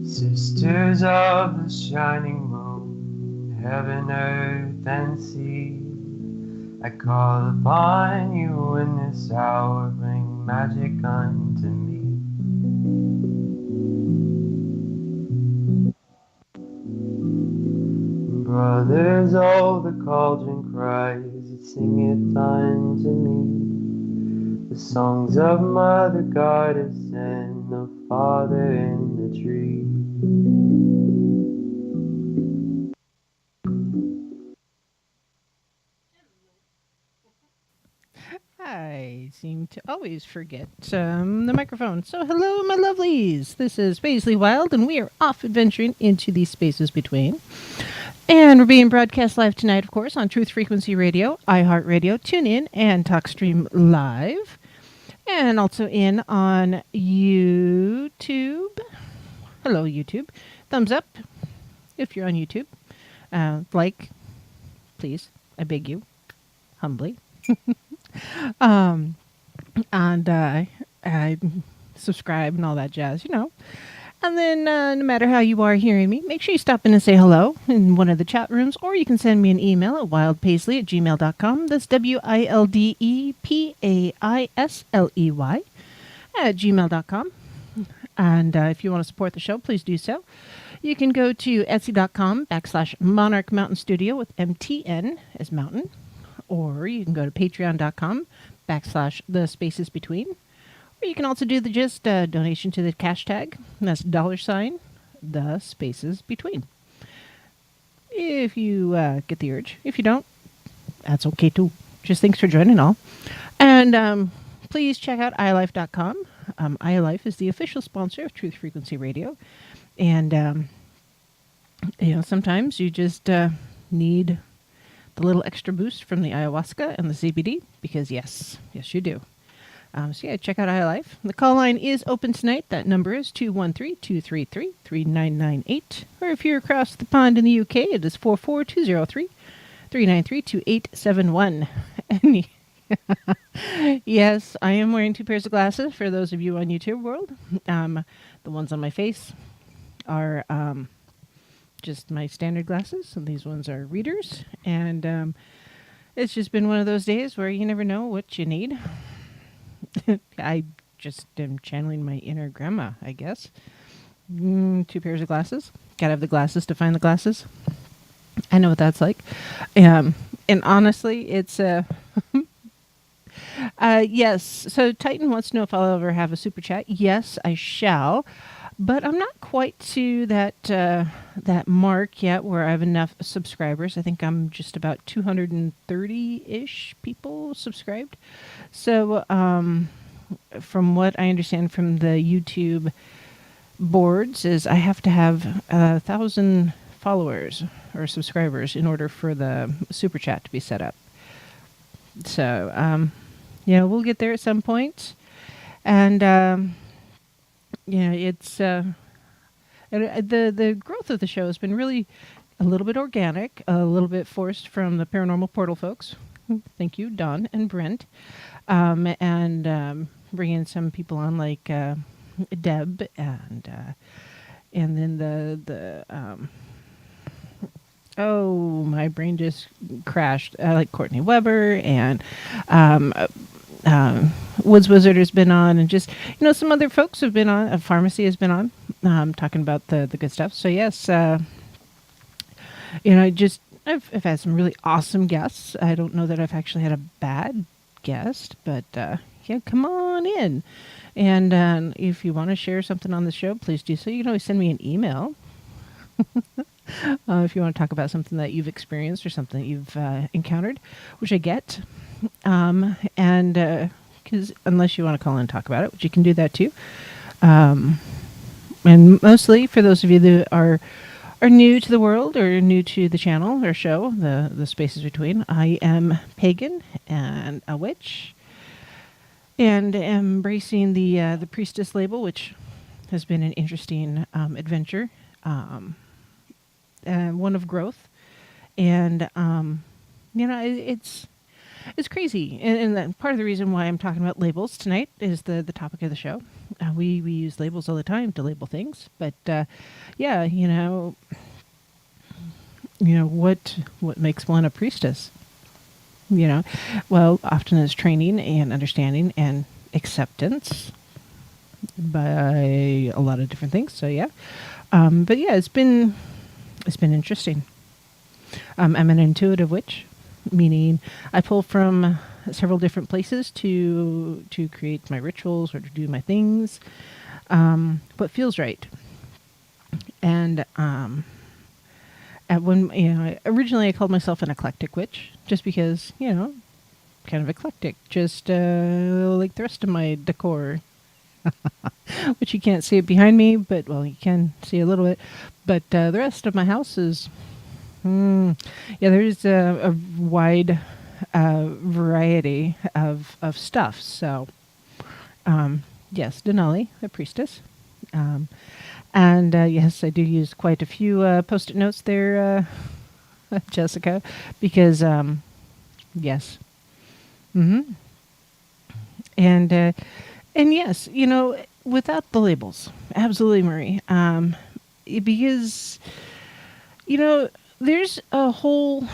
Sisters of the shining moon, heaven, earth, and sea, I call upon you in this hour, bring magic unto me. Brothers, oh, the cauldron cries, it singeth unto me the songs of Mother Goddess and of Father in the tree. I seem to always forget the microphone. So, hello, my lovelies. This is Paisley Wild, and we are off adventuring into the spaces between. And we're being broadcast live tonight, of course, on Truth Frequency Radio, iHeartRadio, TuneIn, and TalkStream Live. And also in on YouTube. Hello, YouTube. Thumbs up if you're on YouTube. Like, please. I beg you. Humbly. And I subscribe and all that jazz, you know. And then no matter how you are hearing me, make sure you stop in and say hello in one of the chat rooms, or you can send me an email at wildpaisley@gmail.com. That's WILDEPAISLEY at gmail.com. And if you want to support the show, please do so. You can go to etsy.com/Monarch Mountain Studio with MTN as mountain. Or you can go to patreon.com/TheSpacesBetween. Or you can also do the just donation to the cash tag. That's $TheSpacesBetween. If you get the urge. If you don't, that's okay too. Just thanks for joining all. And please check out iLife.com. iLife is the official sponsor of Truth Frequency Radio. And, sometimes you just need the little extra boost from the ayahuasca and the CBD, because yes, you do. So yeah, check out iLife. The call line is open tonight. That number is 213-233-3998. Or if you're across the pond in the UK, it is 44203-393-2871. And yes, I am wearing two pairs of glasses for those of you on YouTube world. The ones on my face are just my standard glasses, and these ones are readers. And it's just been one of those days where you never know what you need. I just am channeling my inner grandma, I guess. Two pairs of glasses. Gotta have the glasses to find the glasses. I know what that's like. And honestly, it's yes. So Titan wants to know if I'll ever have a super chat. Yes, I shall. But I'm not quite to that mark yet where I have enough subscribers. I think I'm just about 230-ish people subscribed. So from what I understand from the YouTube boards is I have to have 1,000 followers or subscribers in order for the super chat to be set up. So, we'll get there at some point. And it's the growth of the show has been really a little bit organic, a little bit forced from the Paranormal Portal folks. Thank you, Don and Brent, and bringing some people on like Deb and then the my brain just crashed. Like Courtney Weber and Woods Wizard has been on, and just some other folks have been on. A pharmacy has been on, talking about the good stuff. So yes, I've had some really awesome guests. I don't know that I've actually had a bad guest, but come on in. And if you want to share something on the show, please do so. You can always send me an email. If you want to talk about something that you've experienced or something that you've encountered, which I get. And because unless you want to call in and talk about it, which you can do that too. And mostly for those of you that are new to the world or new to the channel or show, the Spaces Between, I am Pagan and a witch, and embracing the priestess label, which has been an interesting adventure, and one of growth And it's crazy, and that part of the reason why I'm talking about labels tonight is the topic of the show. We use labels all the time to label things, but yeah, what makes one a priestess? You know, well, often it's training and understanding and acceptance by a lot of different things. So yeah, but yeah, it's been interesting. I'm an intuitive witch, meaning I pull from several different places to create my rituals or to do my things. What feels right, and at when originally I called myself an eclectic witch just because kind of eclectic, just like the rest of my decor, which you can't see it behind me, but well, you can see a little bit. But the rest of my house is, yeah, there's a wide variety of stuff. So, yes, Denali, the priestess. And yes, I do use quite a few post-it notes there, Jessica, because yes, hmm and yes, without the labels, absolutely, Marie, because there's a whole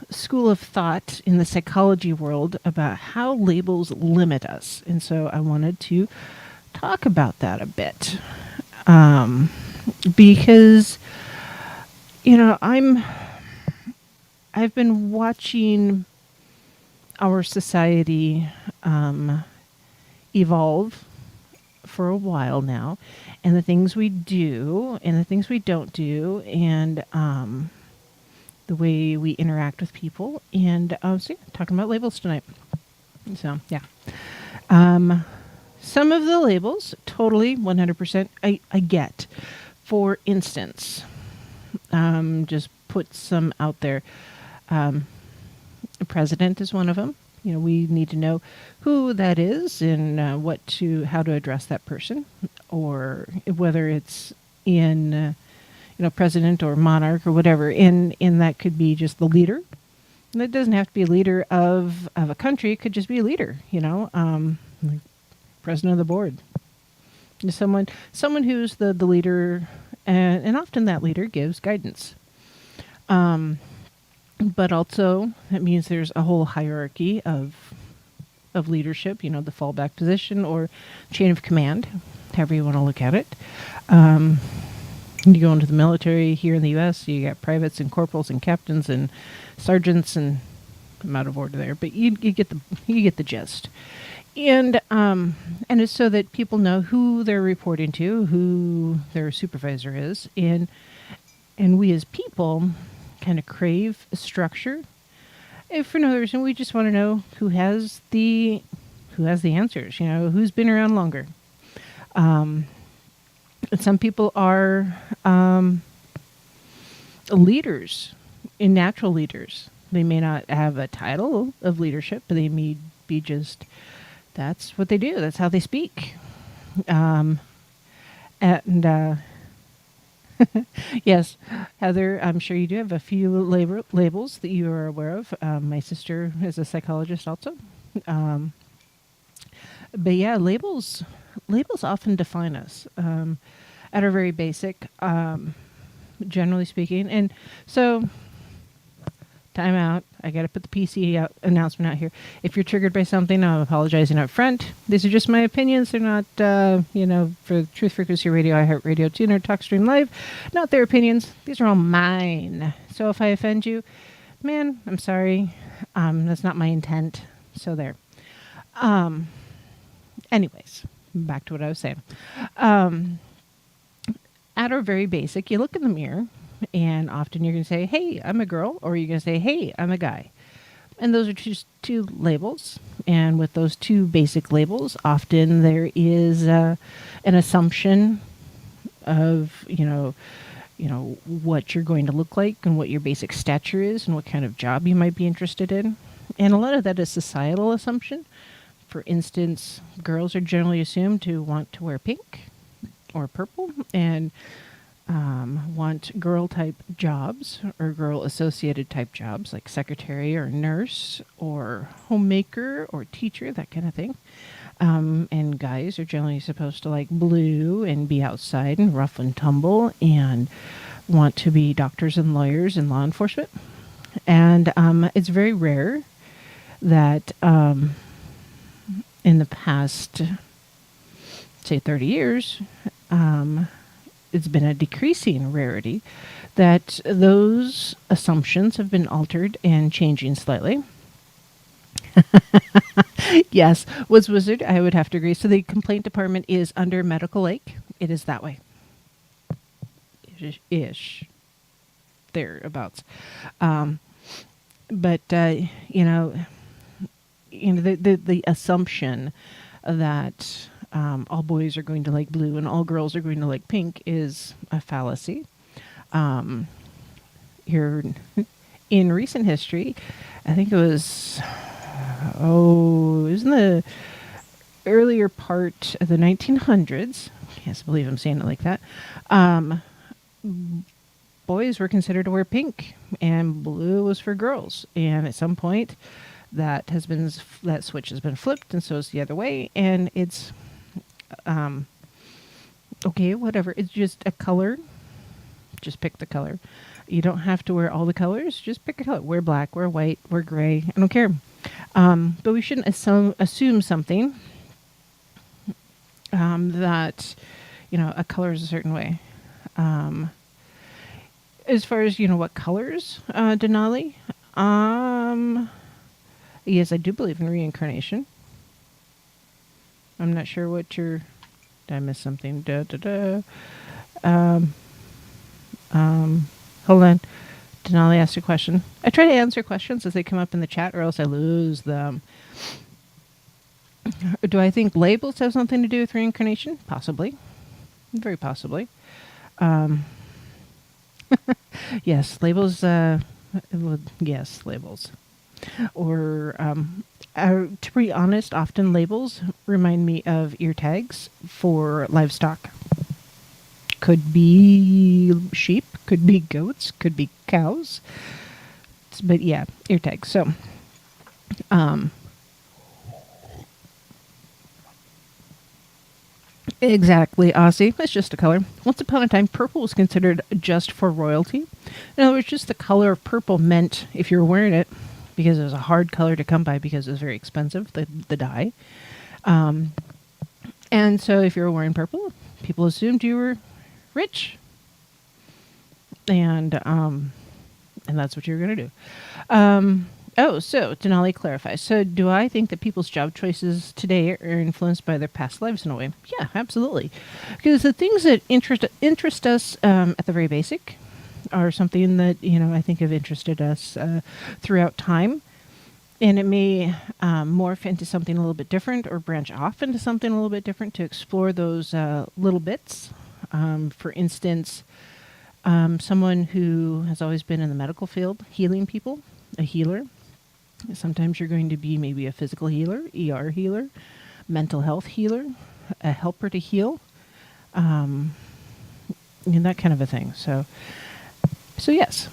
school of thought in the psychology world about how labels limit us, and so I wanted to talk about that a bit, because I've been watching our society evolve for a while now, and the things we do and the things we don't do, and the way we interact with people, and so yeah, talking about labels tonight. So yeah, some of the labels totally 100% I get. For instance, just put some out there. The president is one of them. We need to know who that is and how to address that person, or whether it's in, president or monarch or whatever. And that could be just the leader. And it doesn't have to be a leader of a country. It could just be a leader, like president of the board. Someone who's the leader, and often that leader gives guidance. But also, it means there's a whole hierarchy of leadership, the fallback position or chain of command, however you want to look at it. You go into the military here in the U.S., you got privates and corporals and captains and sergeants, and I'm out of order there, but you get the gist. And it's so that people know who they're reporting to, who their supervisor is, and we as people kind of crave a structure. If for no other reason, we just want to know who has the answers. Who's been around longer. Some people are leaders, natural leaders. They may not have a title of leadership, but they may be just, that's what they do. That's how they speak. And yes, Heather, I'm sure you do have a few labels that you are aware of. My sister is a psychologist also. But yeah, labels often define us at our very basic, generally speaking. And so, time out. I got to put the PC announcement out here. If you're triggered by something, I'm apologizing up front. These are just my opinions. They're not, for Truth Frequency Radio, iHeartRadio, Tuner, TalkStream Live, not their opinions. These are all mine. So if I offend you, man, I'm sorry. That's not my intent. So there. Anyways, back to what I was saying. At our very basic, you look in the mirror, and often you're going to say, hey, I'm a girl, or you're going to say, hey, I'm a guy. And those are just two labels. And with those two basic labels, often there is an assumption of, what you're going to look like and what your basic stature is and what kind of job you might be interested in. And a lot of that is societal assumption. For instance, girls are generally assumed to want to wear pink or purple, and want girl type jobs or girl associated type jobs like secretary or nurse or homemaker or teacher, that kind of thing. And guys are generally supposed to like blue and be outside and rough and tumble and want to be doctors and lawyers and law enforcement. And it's very rare that in the past, say, 30 years, it's been a decreasing rarity that those assumptions have been altered and changing slightly. Yes, was Wizard, I would have to agree. So the complaint department is under Medical Lake. It is that way. Ish. Thereabouts. But the assumption that all boys are going to like blue and all girls are going to like pink is a fallacy. Here in recent history, I think it was in the earlier part of the 1900s. Can't believe I'm saying it like that. Boys were considered to wear pink, and blue was for girls. And at some point, that switch has been flipped, and so it's the other way. And it's okay, whatever. It's just a color. Just pick the color. You don't have to wear all the colors. Just pick a color. Wear black. Wear white. Wear gray. I don't care. But we shouldn't assume something that a color is a certain way. As far as what colors, Denali, yes, I do believe in reincarnation. I'm not sure what did I miss something? Hold on. Denali asked a question. I try to answer questions as they come up in the chat, or else I lose them. Do I think labels have something to do with reincarnation? Possibly. Very possibly. Yes, labels. Yes, labels. Or, to be honest, often labels remind me of ear tags for livestock. Could be sheep, could be goats, could be cows. But yeah, ear tags. So, exactly, Aussie. It's just a color. Once upon a time, purple was considered just for royalty. In other words, just the color of purple meant if you were wearing it, because it was a hard color to come by because it was very expensive, the dye. And so if you were wearing purple, people assumed you were rich. And that's what you're going to do. So Denali clarifies. So do I think that people's job choices today are influenced by their past lives in a way? Yeah, absolutely. Because the things that interest us at the very basic are something that, I think have interested us throughout time. And it may morph into something a little bit different or branch off into something a little bit different to explore those little bits. For instance, someone who has always been in the medical field, healing people, a healer. Sometimes you're going to be maybe a physical healer, ER healer, mental health healer, a helper to heal, and that kind of a thing. So yes.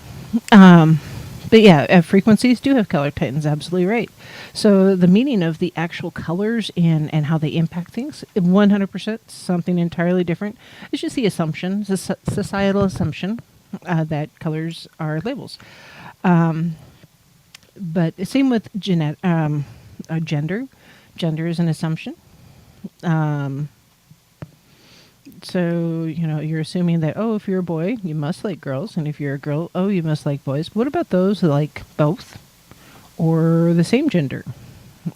But yeah, frequencies do have color titans, absolutely right. So the meaning of the actual colors and how they impact things, 100% something entirely different. It's just the assumption, the societal assumption that colors are labels. But same with gender. Gender is an assumption. So, you're assuming that, if you're a boy, you must like girls. And if you're a girl, you must like boys. What about those that like both? Or the same gender?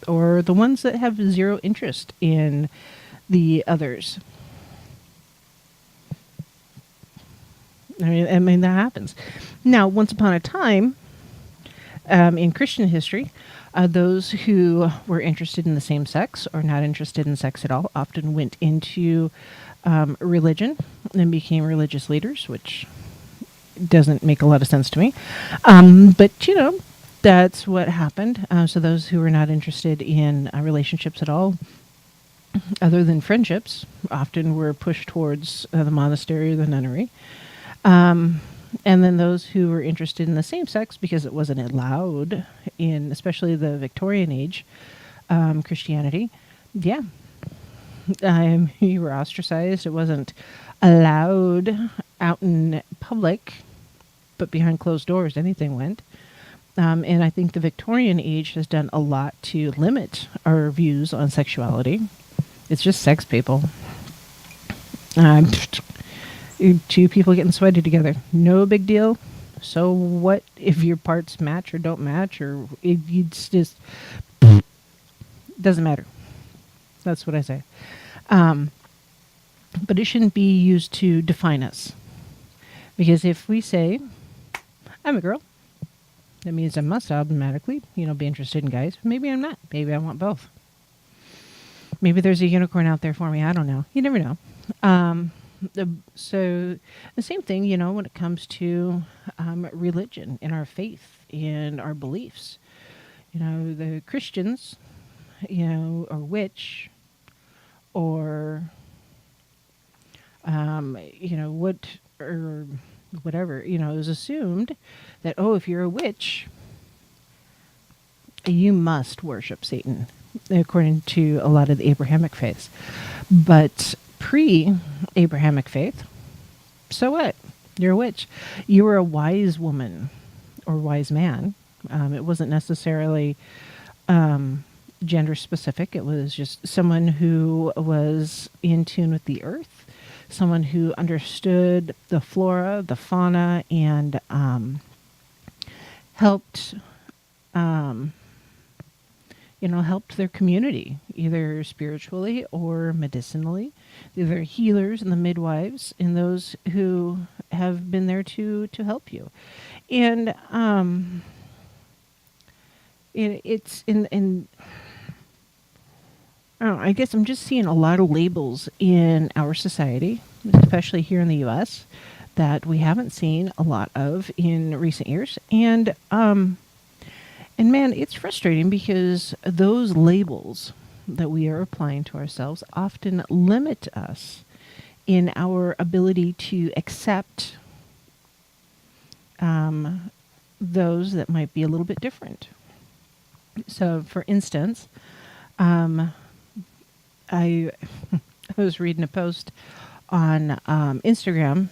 Or the ones that have zero interest in the others? I mean that happens. Now, once upon a time, in Christian history, those who were interested in the same sex or not interested in sex at all often went into religion and became religious leaders, which doesn't make a lot of sense to me. But, that's what happened. So those who were not interested in relationships at all other than friendships, often were pushed towards the monastery or the nunnery. Um, and then those who were interested in the same sex because it wasn't allowed in, especially the Victorian age, Christianity. Yeah, you were ostracized. It wasn't allowed out in public, but behind closed doors, anything went. And I think the Victorian age has done a lot to limit our views on sexuality. It's just sex, people. Um, Two people getting sweaty together. No big deal. So what if your parts match or don't match, or it's just doesn't matter. That's what I say. Um, but it shouldn't be used to define us. Because if we say, I'm a girl, that means I must automatically, be interested in guys. Maybe I'm not. Maybe I want both. Maybe there's a unicorn out there for me. I don't know. You never know. So the same thing, when it comes to religion and our faith and our beliefs. The Christians, are witch or, what or whatever, it was assumed that, oh, if you're a witch, you must worship Satan, according to a lot of the Abrahamic faiths. But pre-Abrahamic faith, so what? You're a witch. You were a wise woman or wise man. It wasn't necessarily gender specific. It was just someone who was in tune with the earth, someone who understood the flora, the fauna, and helped helped their community, either spiritually or medicinally. They're healers and the midwives and those who have been there to help you. And it's in I don't know, I guess I'm just seeing a lot of labels in our society, especially here in the U.S., that we haven't seen a lot of in recent years. And man, it's frustrating because those labels that we are applying to ourselves often limit us in our ability to accept those that might be a little bit different. So, for instance, I I was reading a post on Instagram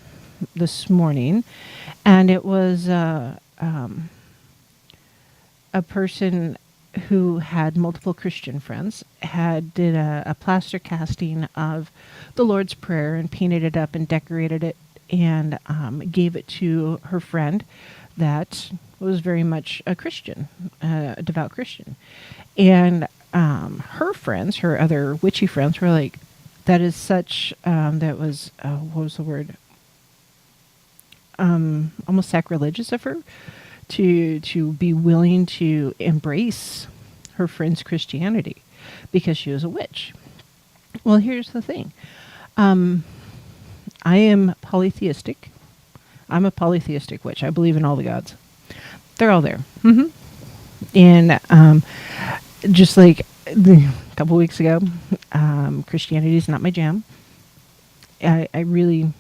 this morning, and it was a person who had multiple Christian friends did a plaster casting of the Lord's Prayer and painted it up and decorated it and gave it to her friend that was very much a Christian, a devout Christian. And her friends, her other witchy friends, were like, that is such, that was, what was the word? Almost sacrilegious of her to be willing to embrace her friend's Christianity because she was a witch. Well, here's the thing. I am polytheistic. I'm a polytheistic witch. I believe in all the gods. They're all there. Mm-hmm. And just like a couple weeks ago, Christianity is not my jam. I really...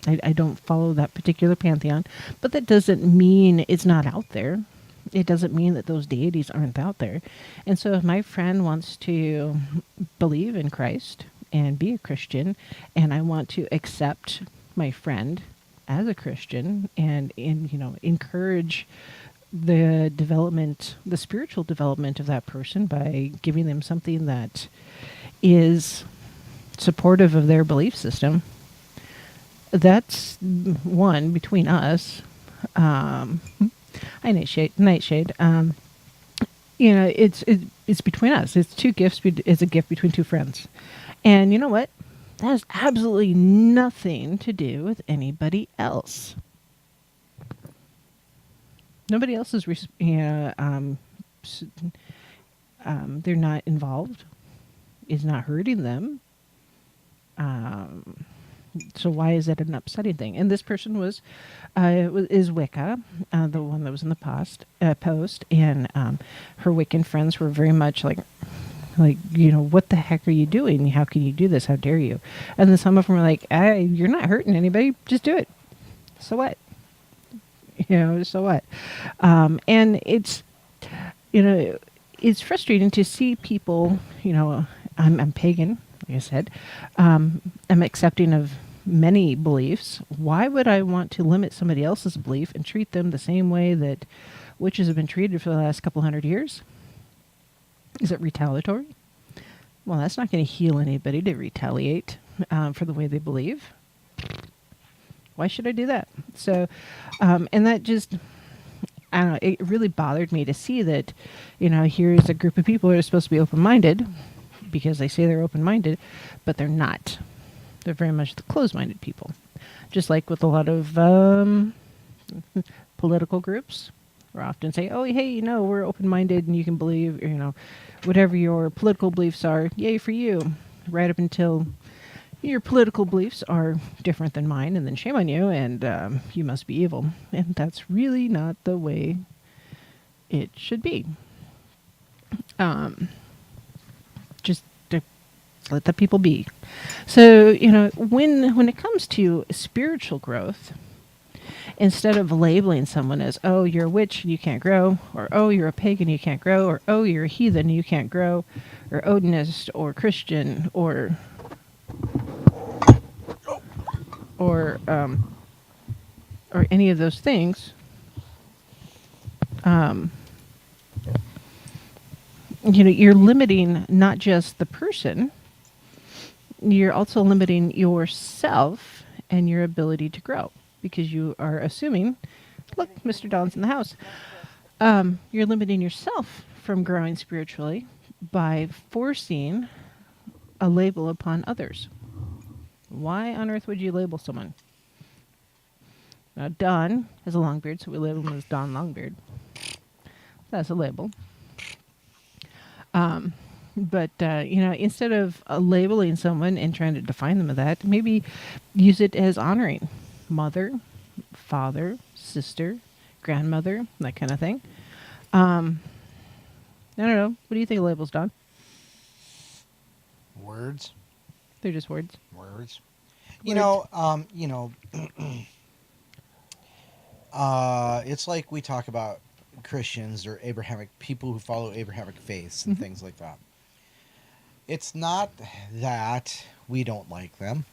I don't follow that particular pantheon, but that doesn't mean it's not out there. It doesn't mean that those deities aren't out there. And so if my friend wants to believe in Christ and be a Christian, and I want to accept my friend as a Christian and encourage the development, the spiritual development of that person by giving them something that is supportive of their belief system, that's one between us. Hi, Nightshade. It's between us. It's two gifts. It's a gift between two friends, and you know what? That has absolutely nothing to do with anybody else. Nobody else is. They're not involved. It's not hurting them. So why is that an upsetting thing? And this person is Wicca, the one that was in the post, and her Wiccan friends were very much like, Like, what the heck are you doing? How can you do this? How dare you? And then some of them are like, you're not hurting anybody. Just do it. So what? So what? And you know, it's frustrating to see people, I'm pagan, like I said. I'm accepting of many beliefs. Why would I want to limit somebody else's belief and treat them the same way that witches have been treated for the last couple hundred years? Is it retaliatory? Well, that's not going to heal anybody to retaliate for the way they believe. Why should I do that? So, and that just, I don't know, it really bothered me to see that, here's a group of people who are supposed to be open-minded because they say they're open-minded, but they're not. They're very much the closed-minded people. Just like with a lot of political groups, we often say, oh, hey, we're open-minded and you can believe, whatever your political beliefs are, yay for you. Right up until your political beliefs are different than mine, and then shame on you, and you must be evil. And that's really not the way it should be. Just to let the people be. So, when it comes to spiritual growth, instead of labeling someone as, oh, you're a witch and you can't grow, or oh, you're a pagan, you can't grow, or oh, you're a heathen, you can't grow, or Odinist, or Christian, or any of those things, you're limiting not just the person, you're also limiting yourself and your ability to grow, because you are assuming, look, Mr. Don's in the house. You're limiting yourself from growing spiritually by forcing a label upon others. Why on earth would you label someone? Now, Don has a long beard, so we label him as Don Longbeard. That's a label. But instead of labeling someone and trying to define them with that, maybe use it as honoring mother, father, sister, grandmother, that kind of thing. I don't know. What do you think of labels, Don? Words. They're just words. Words. It's like we talk about Christians or Abrahamic people who follow Abrahamic faiths and things like that. It's not that we don't like them.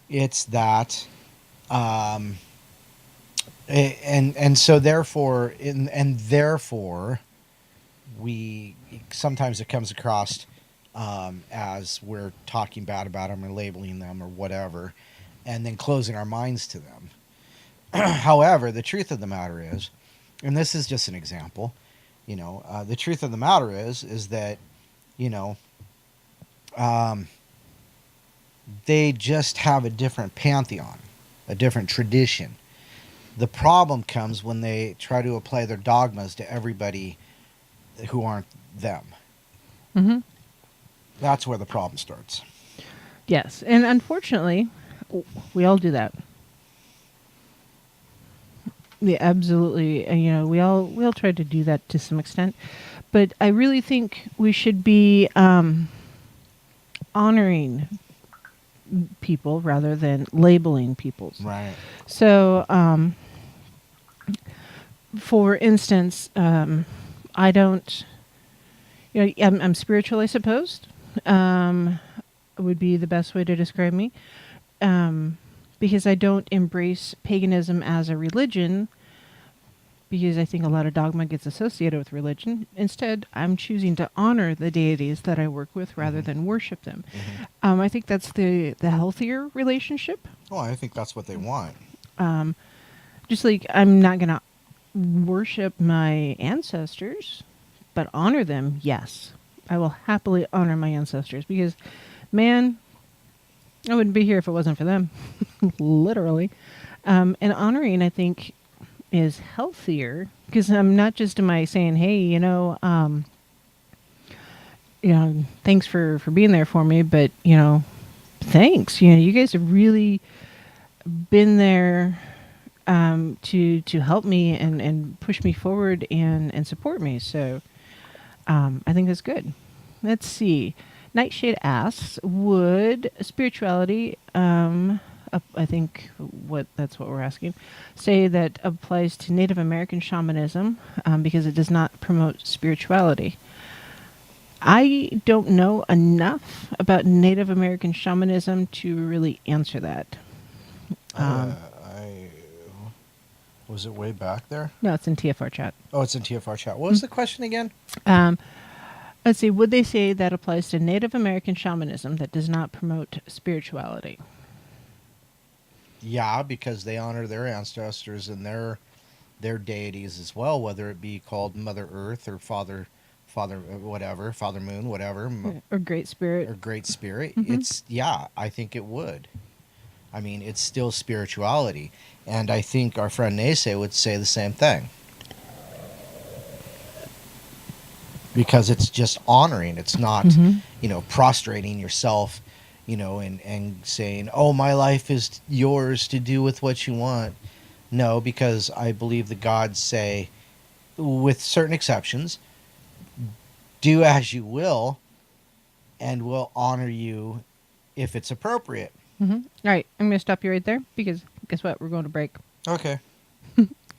It's that, and so therefore, therefore, we sometimes it comes across as we're talking bad about them or labeling them or whatever, and then closing our minds to them. However, the truth of the matter is, and this is just an example, the truth of the matter is that, they just have a different pantheon, a different tradition. The problem comes when they try to apply their dogmas to everybody who aren't them. Mm-hmm. That's where the problem starts. Yes, and unfortunately, we all do that. Yeah, absolutely. We all try to do that to some extent, but I really think we should be honoring people rather than labeling people. Right. So, for instance, I don't. I'm spiritual, I suppose. Would be the best way to describe me. Because I don't embrace paganism as a religion, because I think a lot of dogma gets associated with religion. Instead, I'm choosing to honor the deities that I work with rather than worship them. Mm-hmm. I think that's the healthier relationship. Well, I think that's what they want. Just like I'm not going to worship my ancestors, but honor them, yes. I will happily honor my ancestors because, man, I wouldn't be here if it wasn't for them, literally. And honoring, I think, is healthier because I'm not just am I saying, hey, thanks for being there for me, but thanks. You guys have really been there to help me and push me forward and support me. So I think that's good. Let's see. Nightshade asks, would spirituality, I think that's what we're asking, say that applies to Native American shamanism because it does not promote spirituality? I don't know enough about Native American shamanism to really answer that. I was it way back there? No, it's in TFR chat. Oh, it's in TFR chat. What was the question again? Let's see. Would they say that applies to Native American shamanism that does not promote spirituality? Yeah, because they honor their ancestors and their deities as well, whether it be called Mother Earth or Father whatever, Father Moon, whatever, Or Great Spirit. or Great Spirit. Mm-hmm. I think it would. I mean, it's still spirituality, and I think our friend Nase would say the same thing. Because it's just honoring. It's not, prostrating yourself, and saying, oh, my life is yours to do with what you want. No, because I believe the gods say, with certain exceptions, do as you will, and we'll honor you if it's appropriate. Mm-hmm. All right, I'm going to stop you right there because guess what? We're going to break. Okay.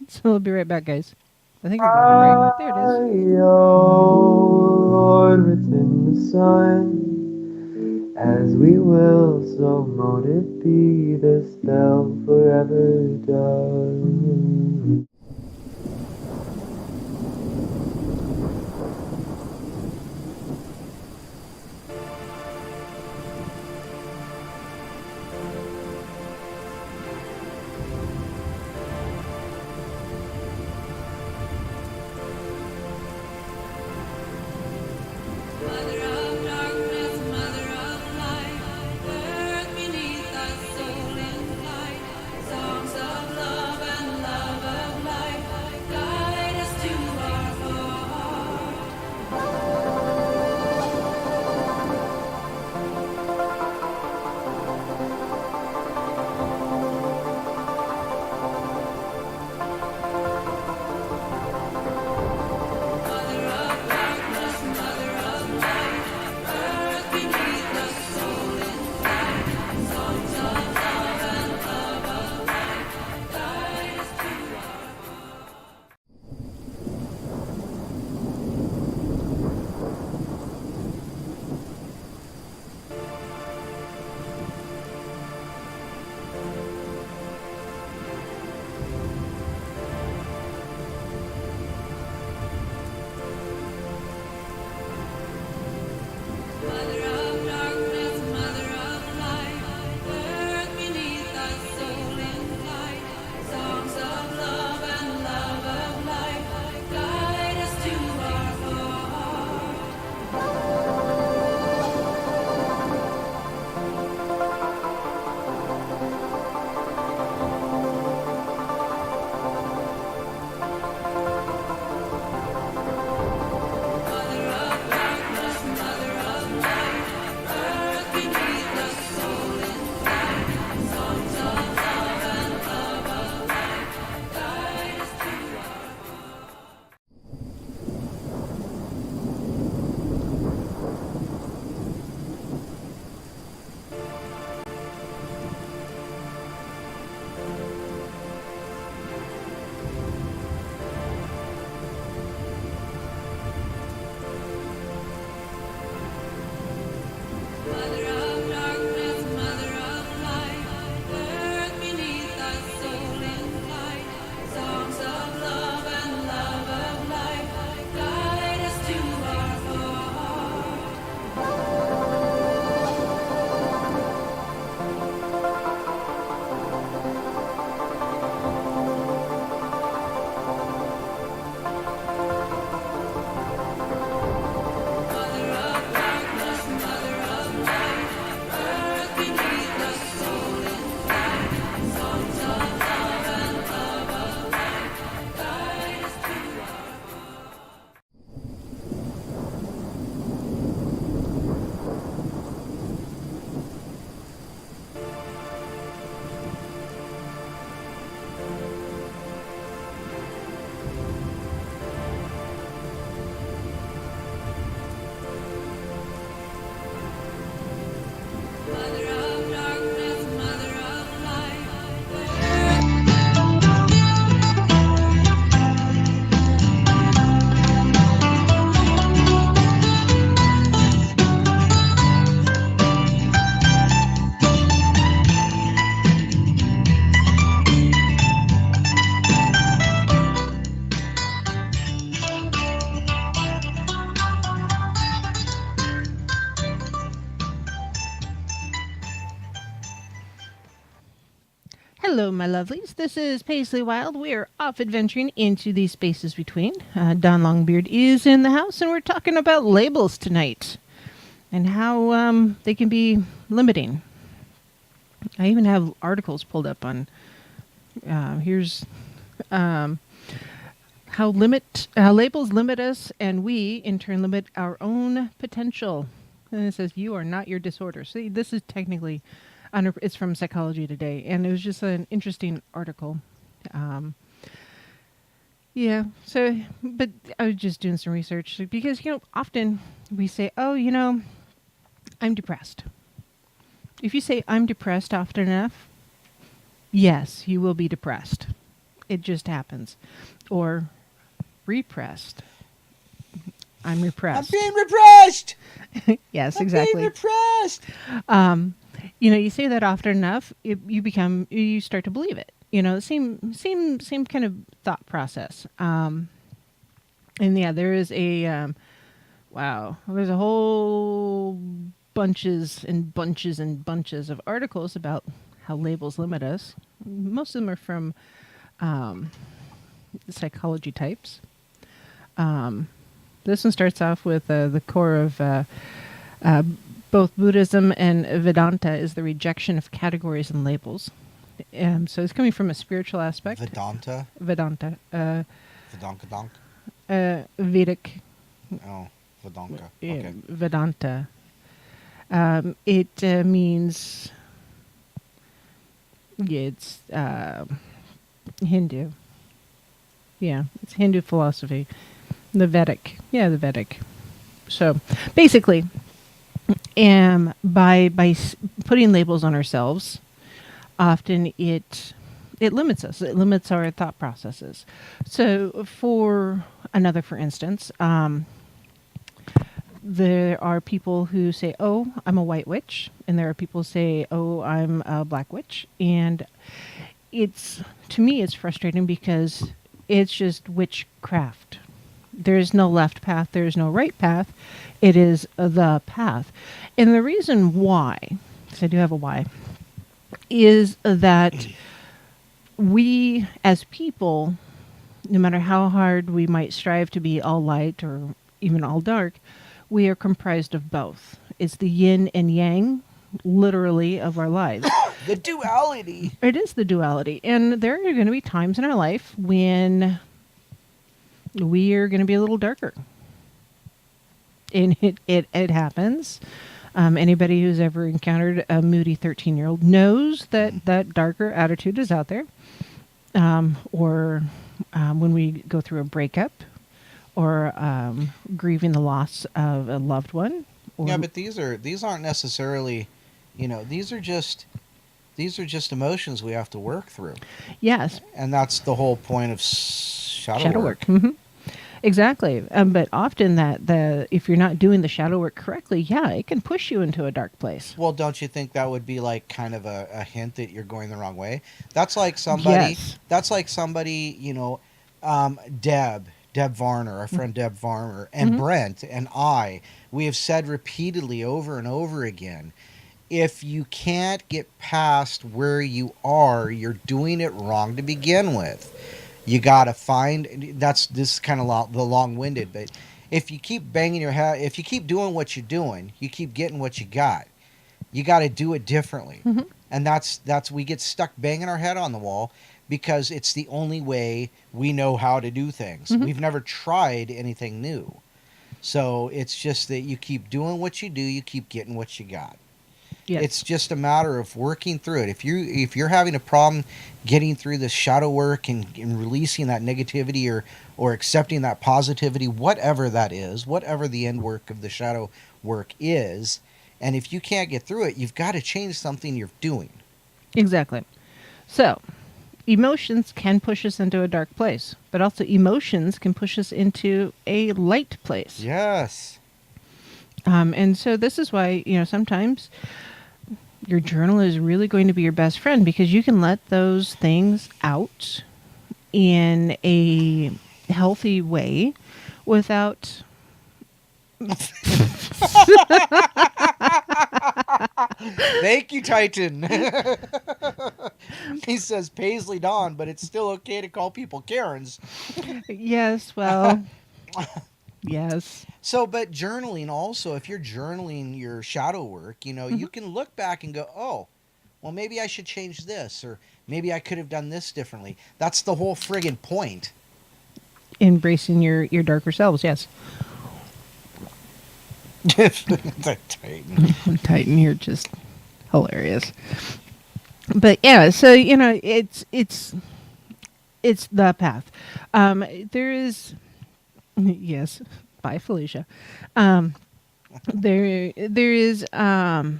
So we'll be right back, guys. I think we're going to break. There it is. Oh, Lord, within the sun, as we will, so mote it be, the spell forever done. Mother of darkness, mother of light, earth beneath us, soul in flight, songs of love and love Hello, my lovelies. This is Paisley Wild. We are off adventuring into the spaces between. Don Longbeard is in the house, and we're talking about labels tonight and how they can be limiting. I even have articles pulled up on here's how labels limit us, and we in turn limit our own potential. And it says you are not your disorder. See, this is technically it's from Psychology Today, and it was just an interesting article. Yeah. So, but I was just doing some research because often we say, "Oh, I'm depressed." If you say "I'm depressed" often enough, yes, you will be depressed. It just happens. Or repressed. I'm repressed. I'm being repressed. Yes, I'm exactly. being repressed. You say that often enough, you start to believe it. Same kind of thought process. And yeah, there is there's a whole bunches and bunches and bunches of articles about how labels limit us. Most of them are from psychology types. This one starts off with the core of both Buddhism and Vedanta is the rejection of categories and labels. So it's coming from a spiritual aspect. Vedanta. Vedanta. Vedanka. Vedic. Oh, Vedanka. Yeah, Okay. Vedanta. It means it's Hindu. Yeah, it's Hindu philosophy. The Vedic. Yeah, the Vedic. So basically, by putting labels on ourselves, often it limits us. It limits our thought processes. So for instance, there are people who say, "Oh, I'm a white witch," and there are people who say, "Oh, I'm a black witch." And to me, it's frustrating because it's just witchcraft. There's no left path. There's no right path. It is the path. And the reason why, because I do have a why, is that we as people, no matter how hard we might strive to be all light or even all dark, we are comprised of both. It's the yin and yang, literally, of our lives. The duality. It is the duality. And there are going to be times in our life when we are going to be a little darker. And it happens. Anybody who's ever encountered a moody 13-year-old knows that darker attitude is out there. Or when we go through a breakup, or grieving the loss of a loved one. Yeah, but these aren't necessarily, these are just emotions we have to work through. Yes. And that's the whole point of shadow work. Mm-hmm. Exactly. But often if you're not doing the shadow work correctly, yeah, it can push you into a dark place. Well, don't you think that would be like kind of a hint that you're going the wrong way? That's like somebody. Yes. That's like somebody. Deb Varner, our friend Deb Varner, and Brent and I. We have said repeatedly over and over again, if you can't get past where you are, you're doing it wrong to begin with. You got to find, this is kind of the long-winded, but if you keep banging your head, if you keep doing what you're doing, you keep getting what you got. You got to do it differently. Mm-hmm. And that's we get stuck banging our head on the wall because it's the only way we know how to do things. Mm-hmm. We've never tried anything new. So it's just that you keep doing what you do, you keep getting what you got. Yes. It's just a matter of working through it. If you're having a problem getting through this shadow work and releasing that negativity or accepting that positivity, whatever that is, whatever the end work of the shadow work is, and if you can't get through it, you've got to change something you're doing. Exactly. So, emotions can push us into a dark place, but also emotions can push us into a light place. Yes. And so this is why, sometimes your journal is really going to be your best friend because you can let those things out in a healthy way without Thank you, Titan. He says Paisley Dawn, but it's still okay to call people Karens. Yes, well, yes. So, but journaling also, if you're journaling your shadow work, you can look back and go, oh, well, maybe I should change this, or maybe I could have done this differently. That's the whole friggin' point. Embracing your darker selves, yes. The Titan. Titan, you're just hilarious. But yeah, so it's the path. There is, yes, bye Felicia. There is a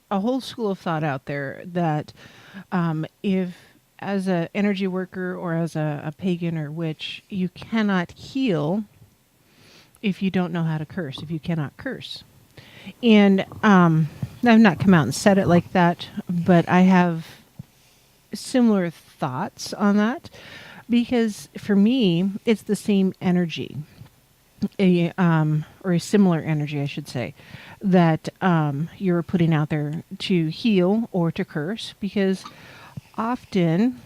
whole school of thought out there that if as an energy worker or as a pagan or witch, you cannot heal if you don't know how to curse, if you cannot curse. And I've not come out and said it like that, but I have similar thoughts on that because for me, it's the same energy, or a similar energy, I should say, that you're putting out there to heal or to curse, because often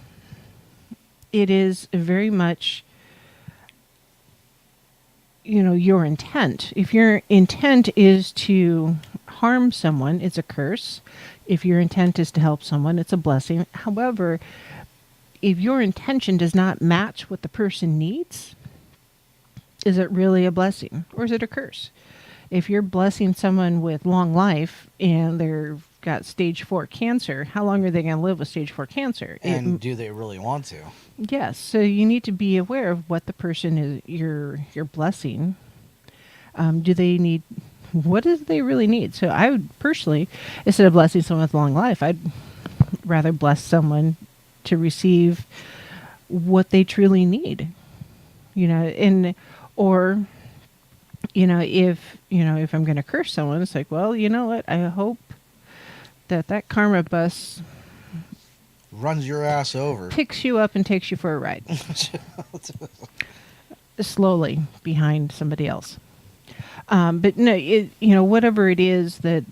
it is very much your intent. If your intent is to harm someone, it's a curse. If your intent is to help someone, it's a blessing. However, if your intention does not match what the person needs, is it really a blessing or is it a curse? If you're blessing someone with long life and they've got stage 4 cancer, how long are they going to live with stage 4 cancer? And do they really want to? Yes, so you need to be aware of what the person is you're blessing. Do they need? What do they really need? So I would personally, instead of blessing someone with long life, I'd rather bless someone to receive what they truly need. Or if I'm going to curse someone, it's like, well, you know what? I hope that karma bus Runs your ass over. picks you up and takes you for a ride. Slowly behind somebody else. But no, whatever it is that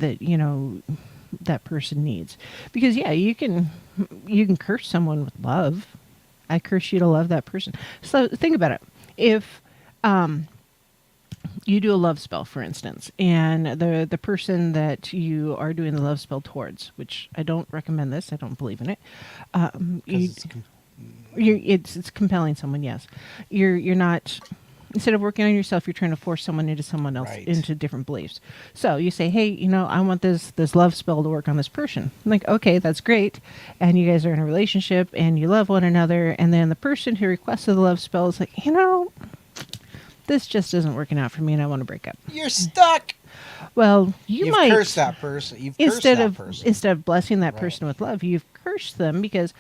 that person needs, because yeah, you can curse someone with love. I curse you to love that person. So think about it. If you do a love spell, for instance, and the person that you are doing the love spell towards, which I don't recommend this, I don't believe in it. It's compelling someone. Yes, you're not. Instead of working on yourself, you're trying to force someone into someone else, Right. into different beliefs. So you say, hey, I want this love spell to work on this person. I'm like, okay, that's great. And you guys are in a relationship and you love one another. And then the person who requested the love spell is like, this just isn't working out for me and I want to break up. You're stuck. Well, You've might cursed that person. You've cursed that person. instead of blessing that Right. person with love, you've cursed them because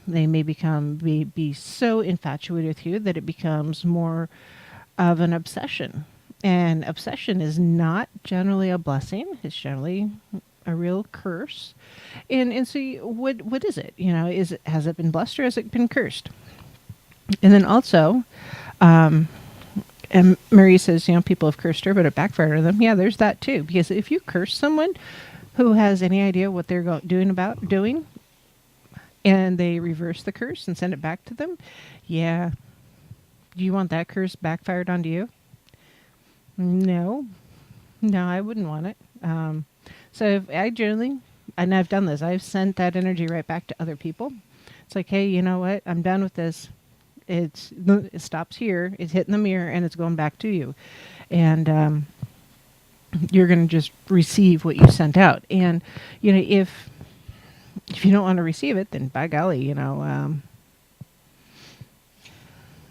they may be so infatuated with you that it becomes more of an obsession. And obsession is not generally a blessing. It's generally a real curse. And so what is it? Has it been blessed or has it been cursed? And then also, and Marie says, people have cursed her, but it backfired on them. Yeah, there's that too. Because if you curse someone who has any idea what they're doing, and they reverse the curse and send it back to them, yeah, do you want that curse backfired onto you? No, I wouldn't want it. So if I generally, and I've done this, I've sent that energy right back to other people. It's like, hey, you know what? I'm done with this. It stops here. It's hitting the mirror and it's going back to you. And you're going to just receive what you sent out. And, if you don't want to receive it, then by golly,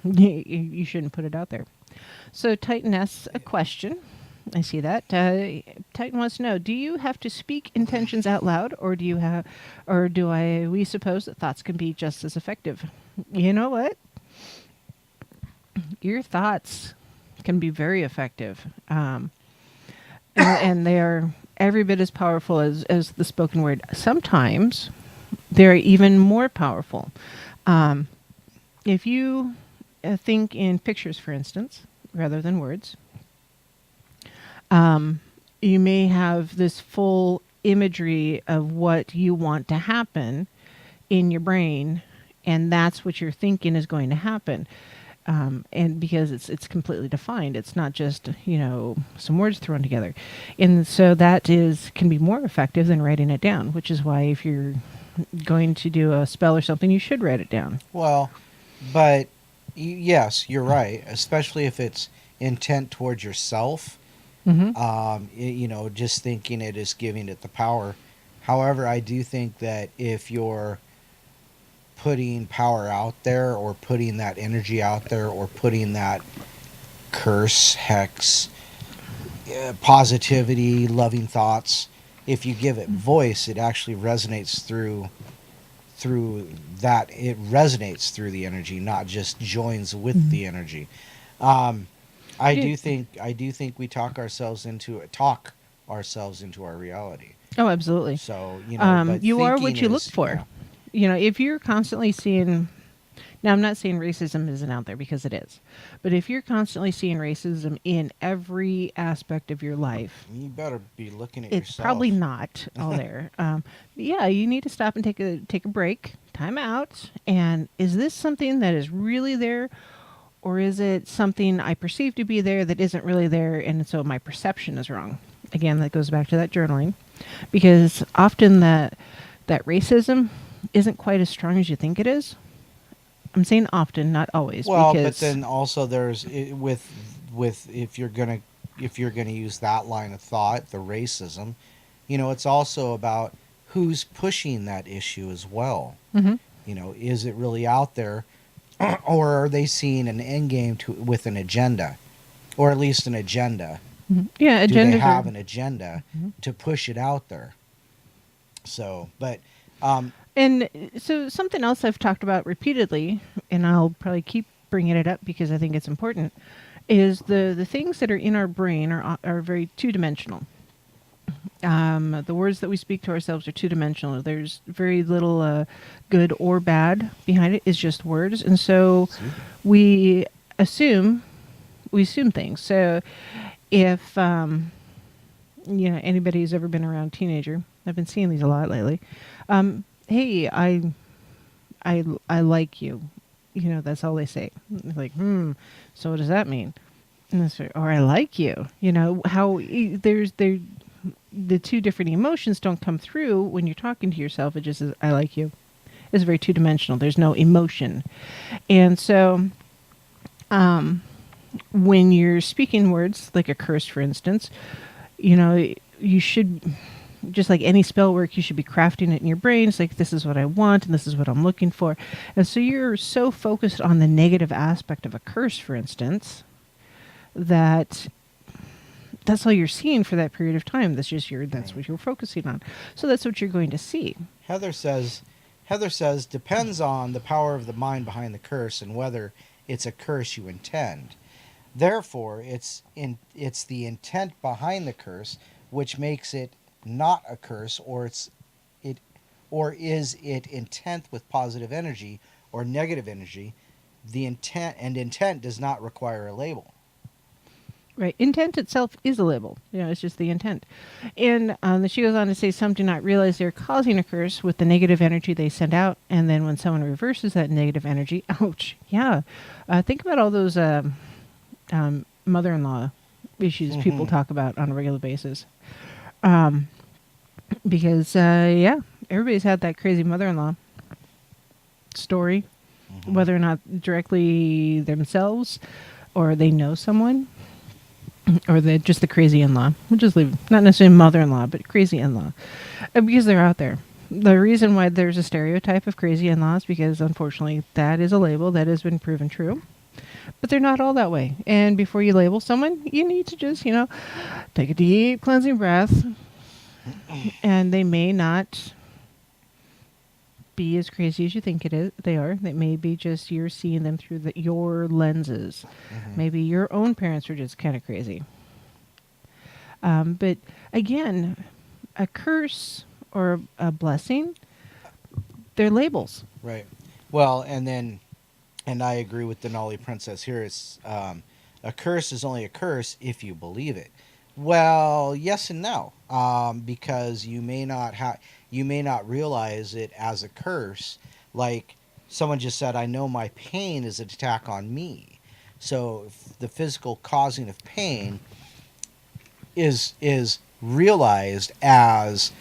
you shouldn't put it out there. So Titan asks a question. I see that. Titan wants to know, do you have to speak intentions out loud, or we suppose that thoughts can be just as effective? You know what? Your thoughts can be very effective. And they are every bit as powerful as the spoken word. Sometimes they're even more powerful. If you think in pictures, for instance, rather than words, you may have this full imagery of what you want to happen in your brain, and that's what you're thinking is going to happen. And because it's completely defined, it's not just some words thrown together, and so that can be more effective than writing it down. Which is why if you're going to do a spell or something, you should write it down. Well, but yes, you're right. Especially if it's intent towards yourself. Hmm. Just thinking it is giving it the power. However, I do think that if you're putting power out there, or putting that energy out there, or putting that curse, hex, positivity, loving thoughts, if you give it voice, it actually resonates through that. It resonates through the energy, not just joins with the energy. I do think we talk ourselves into our reality. Oh, absolutely. So but you are what thinking you look is- for. yeah. If you're constantly seeing, now I'm not saying racism isn't out there, because it is, but if you're constantly seeing racism in every aspect of your life, You better be looking at it's yourself. probably not all there. Yeah, you need to stop and take a break, time out, and is this something that is really there, or is it something I perceive to be there that isn't really there, and so my perception is wrong? Again, that goes back to that journaling, because often that racism isn't quite as strong as you think it is. I'm saying often, not always. Well, because, but then also there's with if you're gonna use that line of thought, the racism, it's also about who's pushing that issue as well. Mhm. Is it really out there, or are they seeing an end game with an agenda, or at least an agenda? yeah, Do they agendas have are, an agenda to push it out there? So, but and so something else I've talked about repeatedly, and I'll probably keep bringing it up because I think it's important, is the things that are in our brain are very two-dimensional. The words that we speak to ourselves are two-dimensional. There's very little good or bad behind it. It's just words, and so we assume things. So if anybody who's ever been around a teenager, I've been seeing these a lot lately. Hey, I like you. That's all they say. It's like, so what does that mean? And it's like, or I like you. There's the two different emotions don't come through when you're talking to yourself. It just is, I like you. It's very two-dimensional. There's no emotion. And so when you're speaking words like a curse, for instance, you should, just like any spell work, you should be crafting it in your brain. It's like, this is what I want and this is what I'm looking for. And so you're so focused on the negative aspect of a curse, for instance, that's all you're seeing for that period of time. That's what you're focusing on. So that's what you're going to see. Heather says, depends on the power of the mind behind the curse and whether it's a curse you intend. Therefore, it's the intent behind the curse which makes it not a curse, or is it intent with positive energy or negative energy? The intent does not require a label. Right. Intent itself is a label. It's just the intent. And she goes on to say, some do not realize they're causing a curse with the negative energy they send out. And then when someone reverses that negative energy, ouch. Yeah. Think about all those mother-in-law issues people talk about on a regular basis. Because, everybody's had that crazy mother-in-law story, whether or not directly themselves or they know someone. Or just the crazy in-law. We'll just leave, not necessarily mother-in-law, but crazy in-law. Because they're out there. The reason why there's a stereotype of crazy in-laws, because unfortunately that is a label that has been proven true. But they're not all that way. And before you label someone, you need to just, take a deep cleansing breath. And they may not be as crazy as you think they are. It may be just you're seeing them through your lenses. Maybe your own parents were just kind of crazy. But again, a curse or a blessing, they're labels. Right. Well, and I agree with Denali Princess here. It's a curse is only a curse if you believe it. Well, yes and no, because you may not realize it as a curse. Like someone just said, I know my pain is an attack on me. So if the physical causing of pain is realized as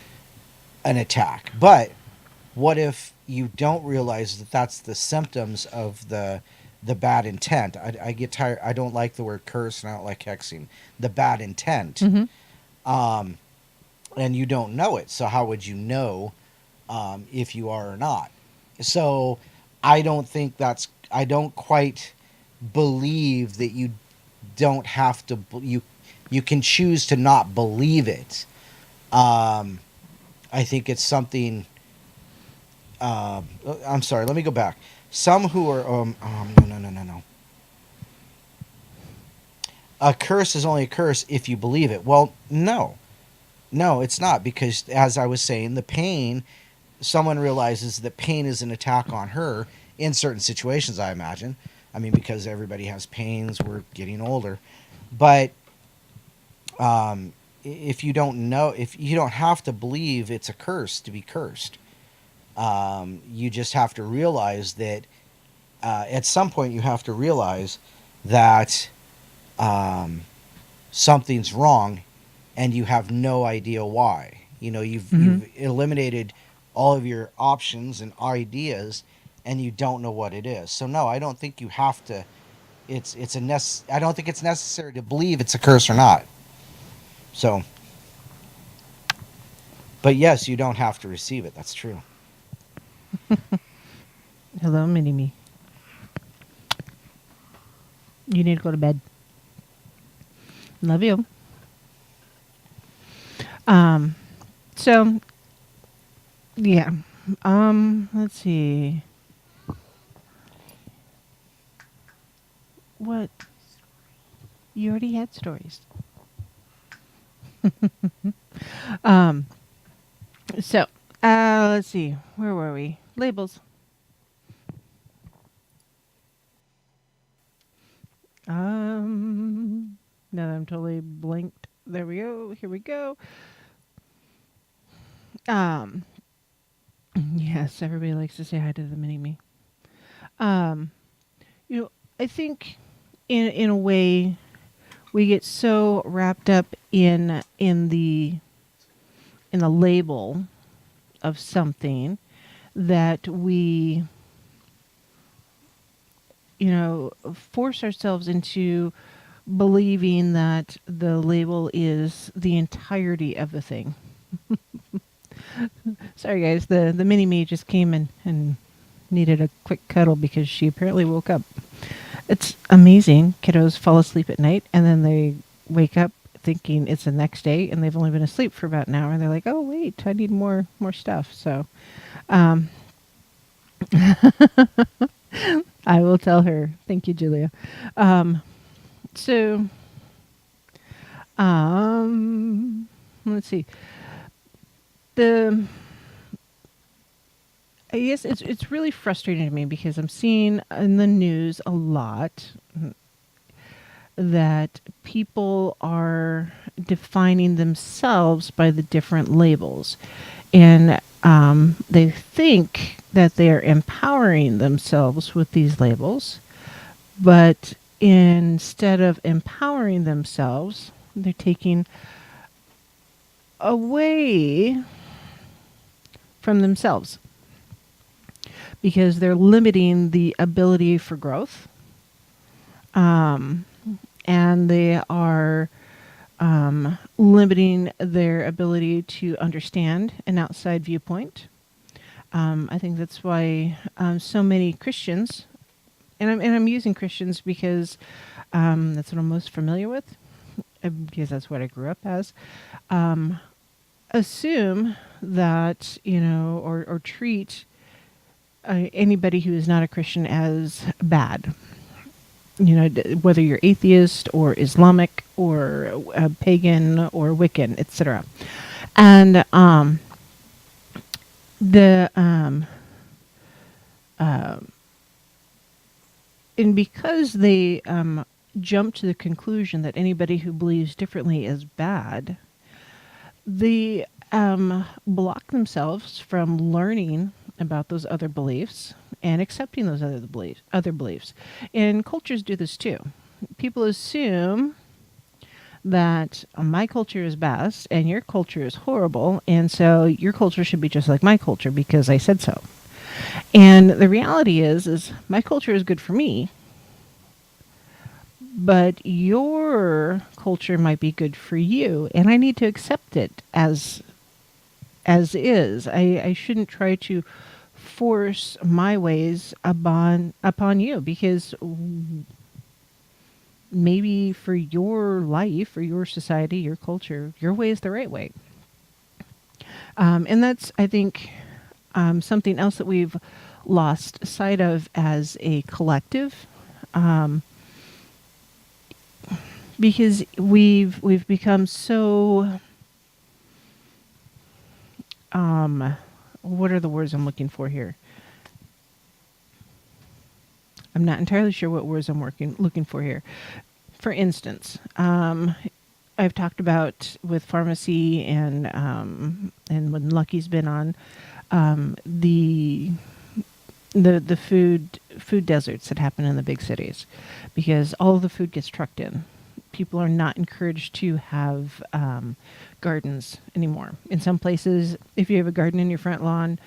an attack. But what if you don't realize that that's the symptoms of the bad intent? I get tired. I don't like the word curse, and I don't like hexing. The bad intent, Mm-hmm. um, and you don't know it. So how would you know if you are or not? So I don't think that's. I don't quite believe that you don't have to. You can choose to not believe it. Um, I think it's something. I'm sorry. Let me go back. Some who are no. A curse is only a curse if you believe it. Well, no, it's not, because as I was saying, the pain. Someone realizes that pain is an attack on her in certain situations. I imagine. I mean, because everybody has pains. We're getting older, but if you don't know, if you don't have to believe it's a curse to be cursed. You just have to realize that at some point you have to realize that um, something's wrong and you have no idea why. You know, Mm-hmm. you've eliminated all of your options and ideas and you don't know what it is. So no, I don't think you have to. I don't think it's necessary to believe it's a curse or not. So, but yes, you don't have to receive it. That's true. Hello, mini me. You need to go to bed. Love you. Um, so yeah. Let's see. What? You already had stories. Um, so let's see. Where were we? Labels. Now that I'm totally blinked. There we go. Here we go. Um, yes, everybody likes to say hi to the mini me. Um, you know, I think in a way we get so wrapped up in the label of something that we force ourselves into believing that the label is the entirety of the thing. Sorry guys, the mini me just came and needed a quick cuddle because she apparently woke up. It's amazing. Kiddos fall asleep at night and then they wake up thinking it's the next day and they've only been asleep for about an hour and they're like, oh wait, I need more stuff. So um I will tell her. Thank you, Julia. Um so let's see. The I guess it's really frustrating to me because I'm seeing in the news a lot that people are defining themselves by the different labels. And they think that they are empowering themselves with these labels, but instead of empowering themselves, they're taking away from themselves because they're limiting the ability for growth. And they are limiting their ability to understand an outside viewpoint. I think that's why so many Christians, and I'm using Christians because that's what I'm most familiar with, because that's what I grew up as, assume that, or treat anybody who is not a Christian as bad. Whether you're atheist or Islamic or pagan or Wiccan, etc. And the and because they jump to the conclusion that anybody who believes differently is bad, they block themselves from learning about those other beliefs and accepting those other beliefs. And cultures do this too. People assume that my culture is best and your culture is horrible, and so your culture should be just like my culture because I said so. And the reality is my culture is good for me, but your culture might be good for you, and I need to accept it as is. I shouldn't try to force my ways upon you, because maybe for your life or your society, your culture, your way is the right way. And that's, I think, something else that we've lost sight of as a collective, because we've become so, what are the words I'm looking for here? I'm not entirely sure what words I'm looking for here. For instance, I've talked about with pharmacy and when Lucky's been on, the food deserts that happen in the big cities, because all of the food gets trucked in. People are not encouraged to have gardens anymore. In some places, if you have a garden in your front lawn,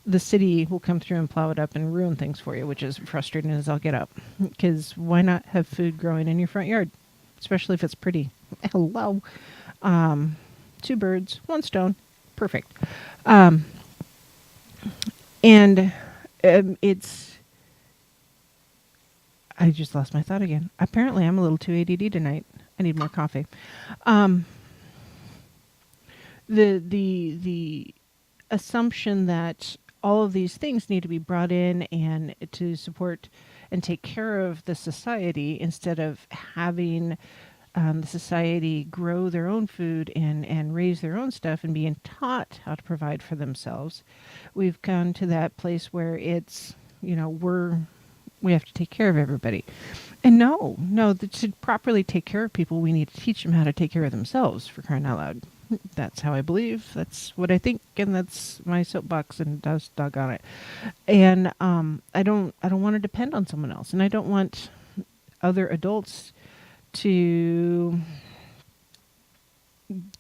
the city will come through and plow it up and ruin things for you, which is frustrating as all get up. Because why not have food growing in your front yard, especially if it's pretty? Hello. 2 birds, 1 stone. Perfect. And it's... I just lost my thought again. Apparently, I'm a little too ADD tonight. I need more coffee. The assumption that all of these things need to be brought in and to support and take care of the society, instead of having the society grow their own food and raise their own stuff and being taught how to provide for themselves. We've come to that place where it's, we have to take care of everybody. And no, to properly take care of people, we need to teach them how to take care of themselves, for crying out loud. That's how I believe. That's what I think, and that's my soapbox, and doggone it. And I don't want to depend on someone else, and I don't want other adults to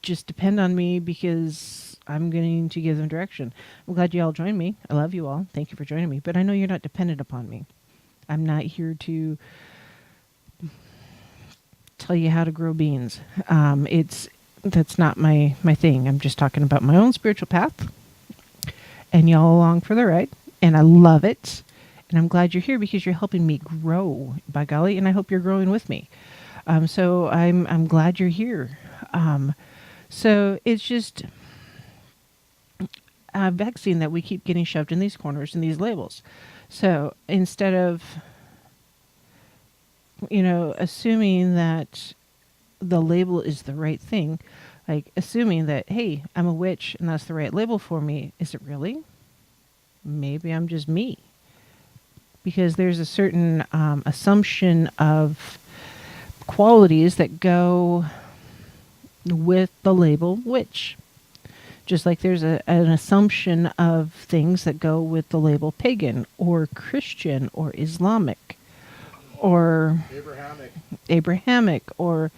just depend on me because I'm going to give them direction. I'm glad you all joined me. I love you all. Thank you for joining me. But I know you're not dependent upon me. I'm not here to tell you how to grow beans. That's not my thing. I'm just talking about my own spiritual path, and y'all along for the ride, and I love it. And I'm glad you're here because you're helping me grow, by golly, and I hope you're growing with me. So I'm glad you're here. So it's just vexing that we keep getting shoved in these corners and these labels. So instead of, assuming that the label is the right thing, like assuming that, hey, I'm a witch and that's the right label for me, is it really? Maybe I'm just me. Because there's a certain assumption of qualities that go with the label witch. Just like there's an assumption of things that go with the label pagan or Christian or Islamic or Abrahamic or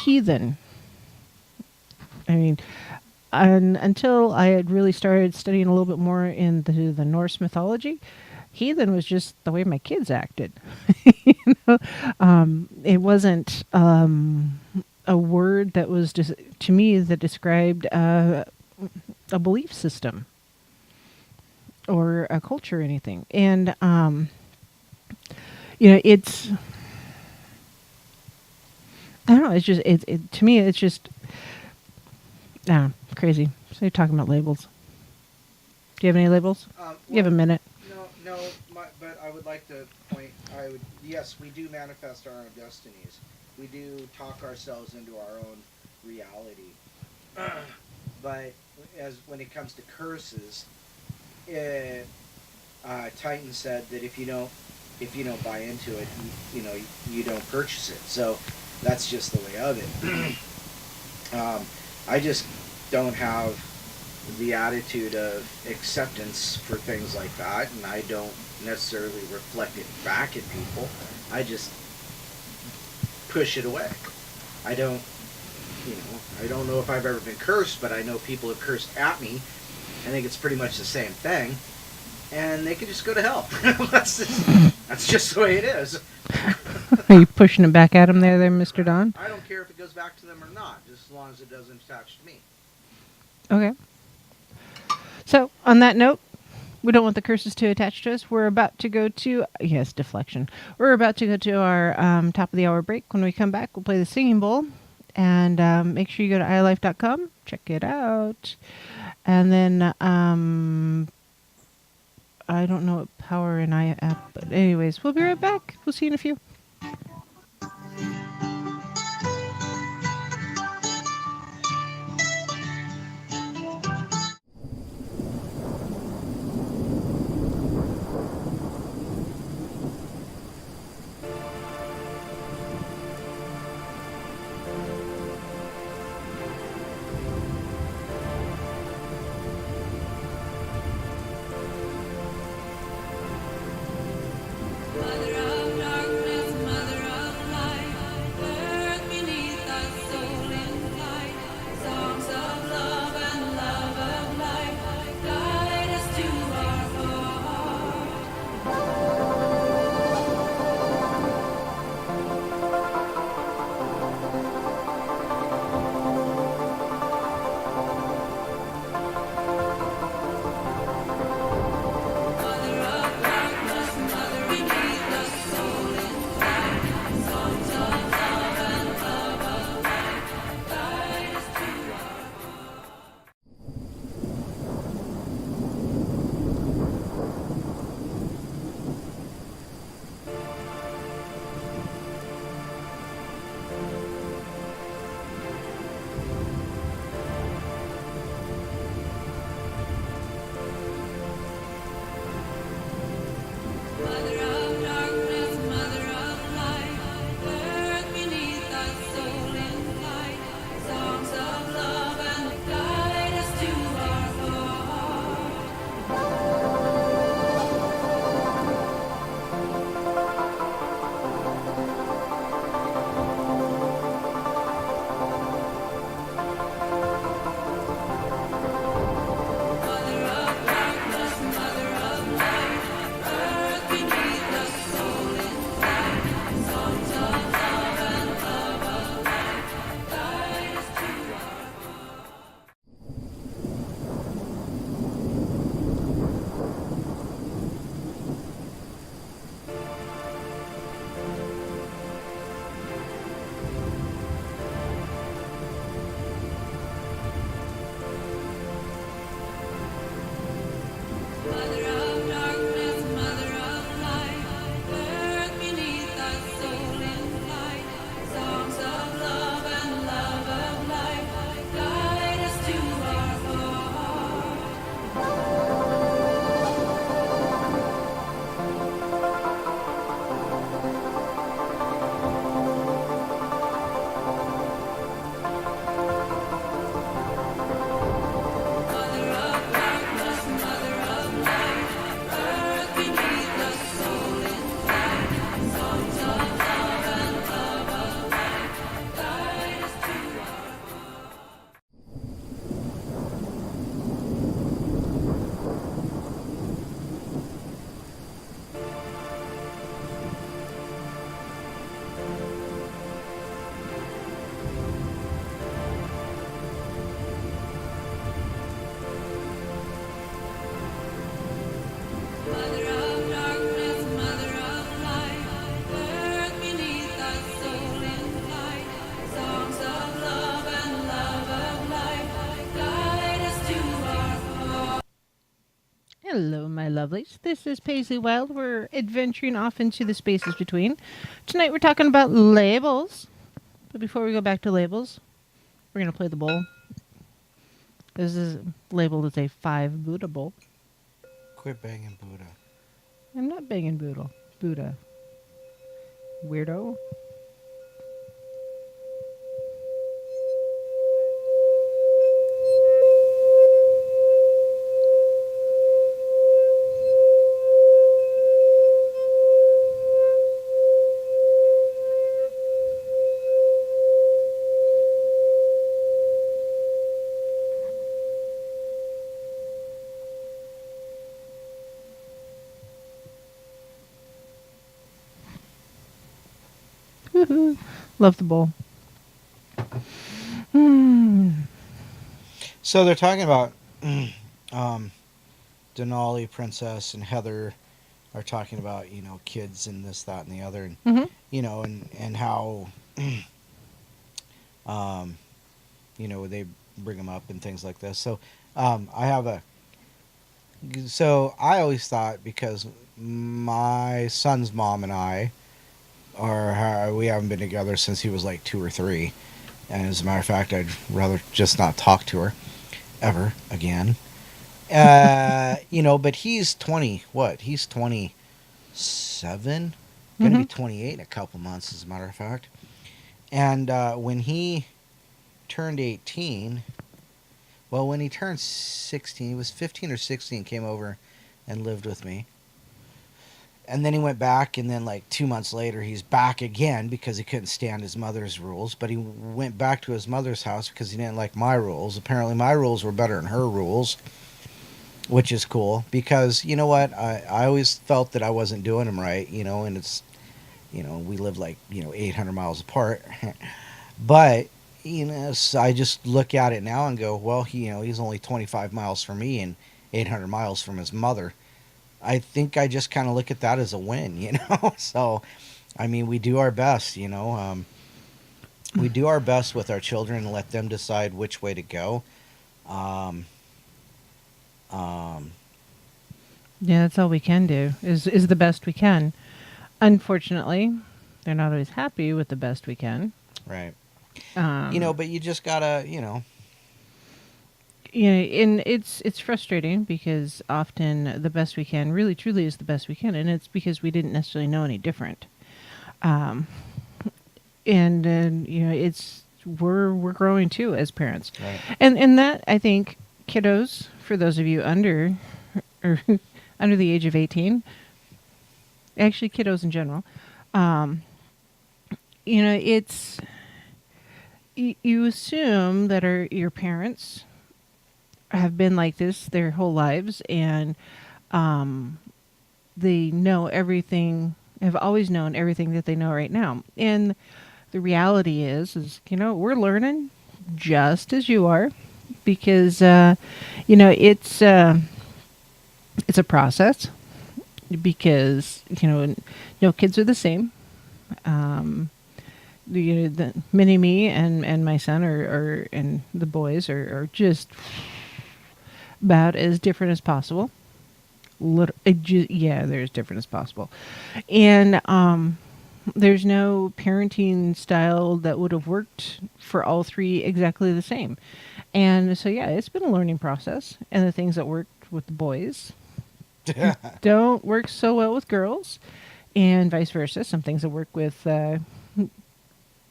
heathen. I mean, until I had really started studying a little bit more into the Norse mythology, heathen was just the way my kids acted. It wasn't a word that was just, to me, that described a belief system or a culture or anything. And it's, I don't know. It's just to me. It's just crazy. So you're talking about labels. Do you have any labels? You have a minute. No, but I would like to point. Yes, we do manifest our own destinies. We do talk ourselves into our own reality. But when it comes to curses, Titan said that if you don't if you don't buy into it, you don't purchase it. So that's just the way of it. I just don't have the attitude of acceptance for things like that, and I don't necessarily reflect it back at people. I just push it away. I don't, I don't know if I've ever been cursed, but I know people have cursed at me. I think it's pretty much the same thing, and they could just go to hell. That's just the way it is. Are you pushing it back at him there, Mr. Don? I don't care if it goes back to them or not, just as long as it doesn't attach to me. Okay. So, on that note, we don't want the curses to attach to us. We're about to go to, yes, deflection. We're about to go to our top of the hour break. When we come back, we'll play the singing bowl. And make sure you go to ialife.com. Check it out. And then, I don't know what Power and I app, but anyways, we'll be right back. We'll see you in a few. Mother of darkness, mother of light, earth beneath us, soul in flight, songs of love and love of life, guide us to our heart. Mother of darkness, mother beneath us, soul in flight, songs of love and love of life, guide us to our heart. Mother of darkness, mother of light, earth beneath us, soul in flight, songs of love and guide us to our heart. Mother of darkness, mother of light, earth beneath us, soul in flight, songs of love and love of life, guide us to our heart. Mother of darkness, mother of light, earth beneath us, soul in flight, songs of love and love of life, guide us to our heart. Mother of darkness, mother of light, earth beneath us, soul in flight, songs of love and love of life, guide us to our heart. Mother of darkness, mother of light, earth beneath us, soul in flight, songs of love and love of life, guide us to our heart. Hello, my lovelies. This is Paisley Wild. We're adventuring off into the spaces between. Tonight we're talking about labels. But before we go back to labels, we're going to play the bowl. This is labeled as a 5 Buddha bowl. Quit banging Buddha. I'm not banging Boodle. Buddha. Weirdo. Love the bowl. So they're talking about Denali, Princess, and Heather are talking about, kids and this, that, and the other, and and how they bring them up and things like this. So I always thought, because my son's mom and I we haven't been together since he was like 2 or 3, and as a matter of fact, I'd rather just not talk to her ever again. But he's 20. What? He's 27. Going to be 28 in a couple months, as a matter of fact. And when he turned 18, well, when he turned 16, he was 15 or 16, came over and lived with me. And then he went back, and then like 2 months later, he's back again because he couldn't stand his mother's rules. But he went back to his mother's house because he didn't like my rules. Apparently, my rules were better than her rules, which is cool because, you know what? I always felt that I wasn't doing them right, and it's, we live like, 800 miles apart. But, so I just look at it now and go, well, he's only 25 miles from me and 800 miles from his mother. I think I just kind of look at that as a win, So, I mean, we do our best, we do our best with our children and let them decide which way to go. Yeah, that's all we can do is the best we can. Unfortunately, they're not always happy with the best we can. Right. But you just gotta, and it's frustrating because often the best we can really truly is the best we can, and it's because we didn't necessarily know any different. It's we're growing too as parents, right. and that I think kiddos, for those of you under the age of 18, actually kiddos in general, it's you assume that your parents have been like this their whole lives, and they know everything, have always known everything that they know right now. And the reality is we're learning just as you are, because it's a process, because no kids are the same. The mini me and my son are and the boys are just about as different as possible. They're as different as possible, and there's no parenting style that would have worked for all three exactly the same. And so it's been a learning process, and the things that worked with the boys don't work so well with girls, and vice versa. Some things that work with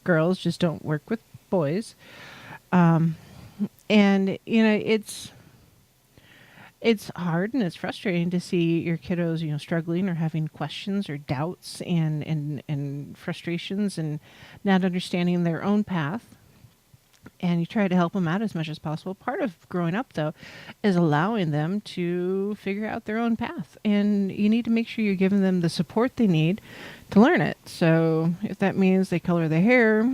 girls just don't work with boys. And it's hard and it's frustrating to see your kiddos, struggling or having questions or doubts and frustrations and not understanding their own path. And you try to help them out as much as possible. Part of growing up, though, is allowing them to figure out their own path. And you need to make sure you're giving them the support they need to learn it. So if that means they color their hair,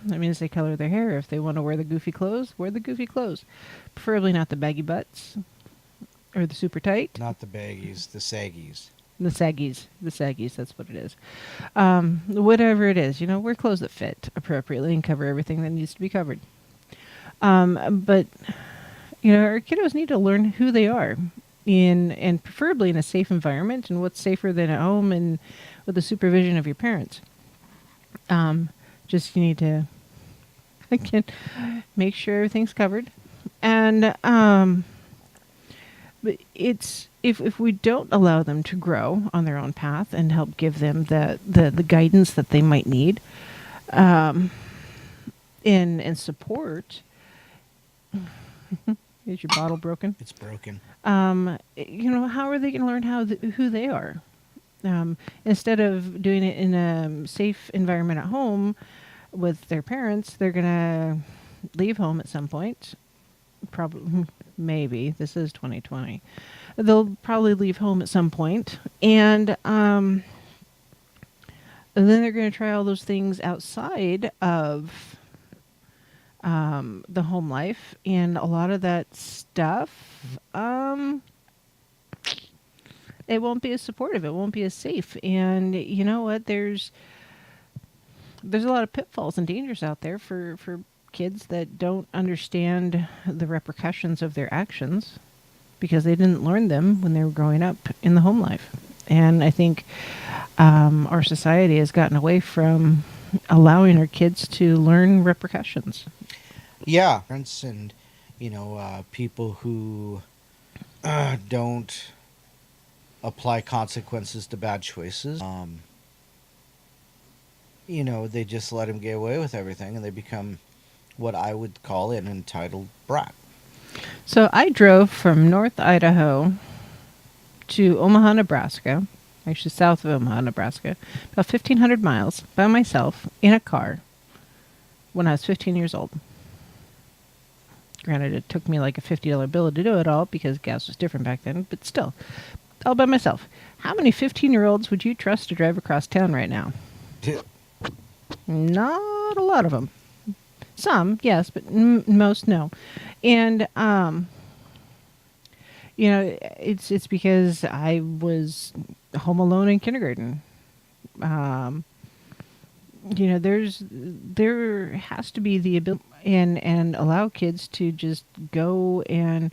that means they color their hair. If they want to wear the goofy clothes, wear the goofy clothes. Preferably not the baggy butts or the super tight. Not the baggies, the saggies. The saggies, that's what it is. Whatever it is, wear clothes that fit appropriately and cover everything that needs to be covered. But our kiddos need to learn who they are and preferably in a safe environment, and what's safer than at home and with the supervision of your parents. Just you need to, again, make sure everything's covered. And But it's if we don't allow them to grow on their own path and help give them the guidance that they might need, and support. Is your bottle broken? It's broken. How are they going to learn who they are? Instead of doing it in a safe environment at home with their parents, they're going to leave home at some point. Probably, maybe. This is 2020. They'll probably leave home at some point, and then they're going to try all those things outside of the home life, and a lot of that stuff, it won't be as supportive. It won't be as safe. And you know what? There's a lot of pitfalls and dangers out there for kids that don't understand the repercussions of their actions because they didn't learn them when they were growing up in the home life. And I think our society has gotten away from allowing our kids to learn repercussions. Yeah, and people who don't apply consequences to bad choices. They just let them get away with everything, and they become what I would call an entitled brat. So I drove from North Idaho to Omaha, Nebraska, actually south of Omaha, Nebraska, about 1,500 miles by myself in a car when I was 15 years old. Granted, it took me like a $50 bill to do it all because gas was different back then, but still, all by myself. How many 15-year-olds would you trust to drive across town right now? Not a lot of them. Some, yes, but most no. And it's because I was home alone in kindergarten. There has to be the ability and allow kids to just go and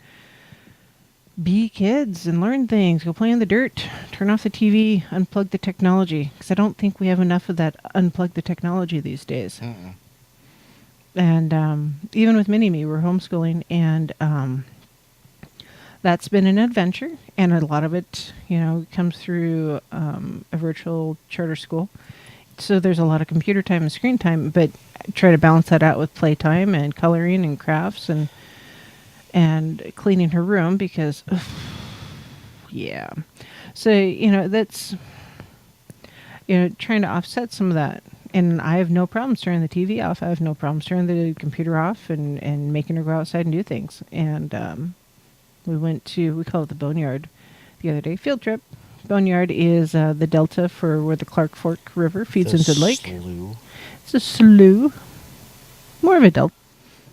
be kids and learn things. Go play in the dirt. Turn off the TV. Unplug the technology. Because I don't think we have enough of that unplug the technology these days. Mm-mm. And even with Mini-Me, we're homeschooling, and that's been an adventure. And a lot of it, comes through a virtual charter school. So there's a lot of computer time and screen time, but I try to balance that out with playtime and coloring and crafts and cleaning her room because, yeah. So, that's, trying to offset some of that. And I have no problems turning the TV off. I have no problems turning the computer off and making her go outside and do things. And we call it the Boneyard the other day. Field trip. Boneyard is the delta for where the Clark Fork River feeds into the lake. Slough. It's a slough. More of a delta.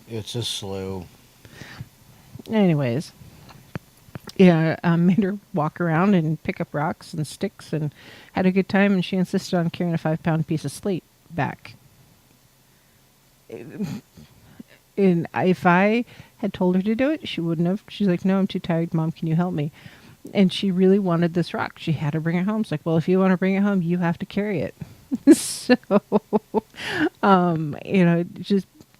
It's a slough. Anyways. Yeah, made her walk around and pick up rocks and sticks and had a good time, and she insisted on carrying a 5-pound piece of slate back. And if I had told her to do it, she wouldn't have. She's like, no, I'm too tired. Mom, can you help me? And she really wanted this rock. She had to bring it home. It's like, well, if you want to bring it home, you have to carry it. So,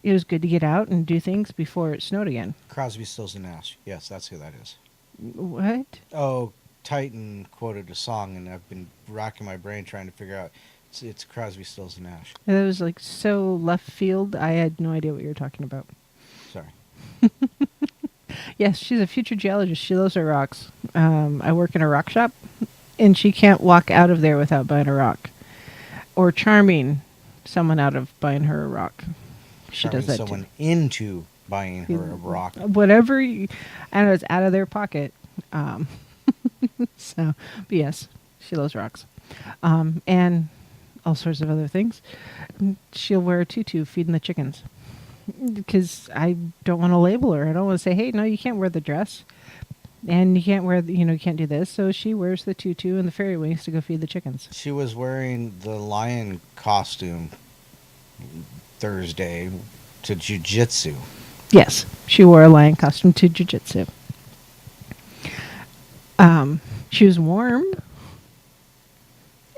it was good to get out and do things before it snowed again. Crosby, Stills, and Nash. Yes, that's who that is. What? Oh, Titan quoted a song, and I've been racking my brain trying to figure out. It's Crosby, Stills, and Nash. That was like so left field. I had no idea what you were talking about. Sorry. Yes, she's a future geologist. She loves her rocks. I work in a rock shop, and she can't walk out of there without buying a rock. Or charming someone out of buying her a rock. She does that someone too. Into buying her a rock. Whatever, I know, it's out of their pocket. But yes, she loves rocks. And all sorts of other things. She'll wear a tutu feeding the chickens. Because I don't want to label her. I don't want to say, hey, no, you can't wear the dress. And you can't wear, you can't do this. So she wears the tutu and the fairy wings to go feed the chickens. She was wearing the lion costume Thursday to jiu-jitsu. Yes, she wore a lion costume to jiu-jitsu. She was warm.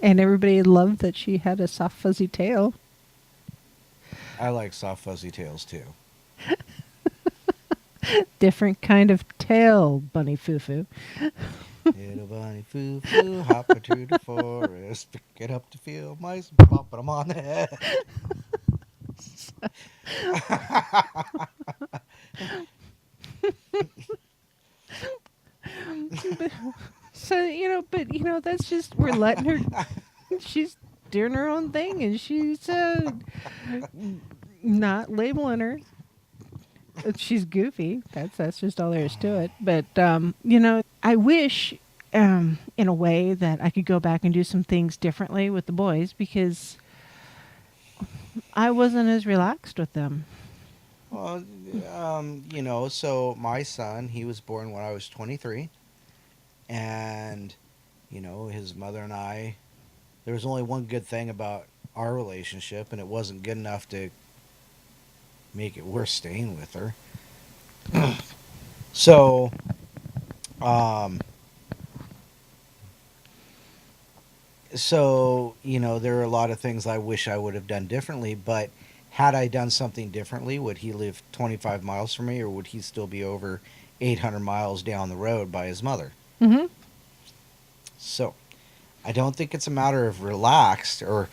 And everybody loved that she had a soft, fuzzy tail. I like soft, fuzzy tails, too. Different kind of tail, bunny foo-foo. Little bunny foo foo, hopper through the forest, pick it up to feel mice, popping them on the head. So, but that's just, we're letting her, she's doing her own thing, and she's not labeling her. She's goofy. That's just all there is to it. But I wish, in a way, that I could go back and do some things differently with the boys, because I wasn't as relaxed with them. Well, so my son, he was born when I was 23, and his mother and I, there was only one good thing about our relationship, and it wasn't good enough to make it worth staying with her. So, there are a lot of things I wish I would have done differently, but had I done something differently, would he live 25 miles from me, or would he still be over 800 miles down the road by his mother? Mm-hmm. So, I don't think it's a matter of relaxed or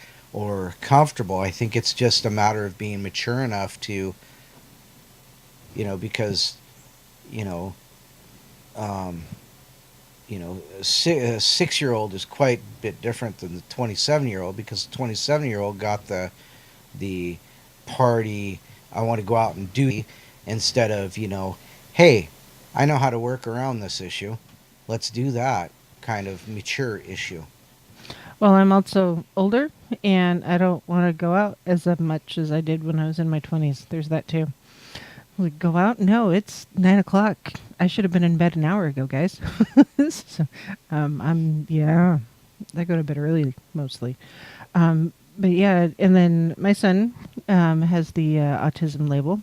comfortable. I think it's just a matter of being mature enough to, because, a 6-year-old is quite a bit different than the 27-year-old, because the 27-year-old got the party, I want to go out and do, instead of, hey, I know how to work around this issue. Let's do that kind of mature issue. Well, I'm also older, and I don't want to go out as much as I did when I was in my 20s. There's that too. We go out? No, it's 9 o'clock. I should have been in bed an hour ago, guys. So, I go to bed early mostly. But yeah, and then my son has the autism label,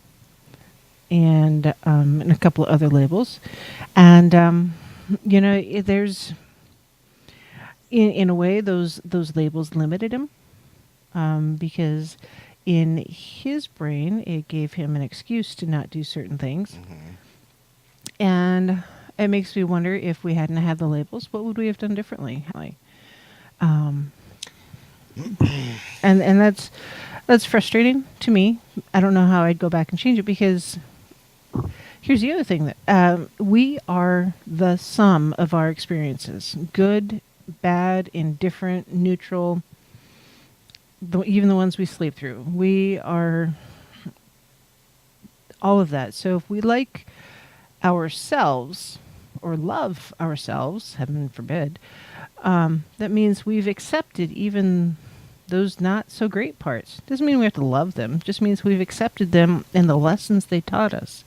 and a couple of other labels, and there's, in a way, those labels limited him, because in his brain it gave him an excuse to not do certain things. Mm-hmm. And it makes me wonder, if we hadn't had the labels, what would we have done differently? And that's frustrating to me. I don't know how I'd go back and change it, because here's the other thing, that we are the sum of our experiences, good, bad, indifferent, neutral, even the ones we sleep through. We are all of that. So if we like ourselves or love ourselves, heaven forbid, that means we've accepted even those not so great parts. Doesn't mean we have to love them. Just means we've accepted them and the lessons they taught us.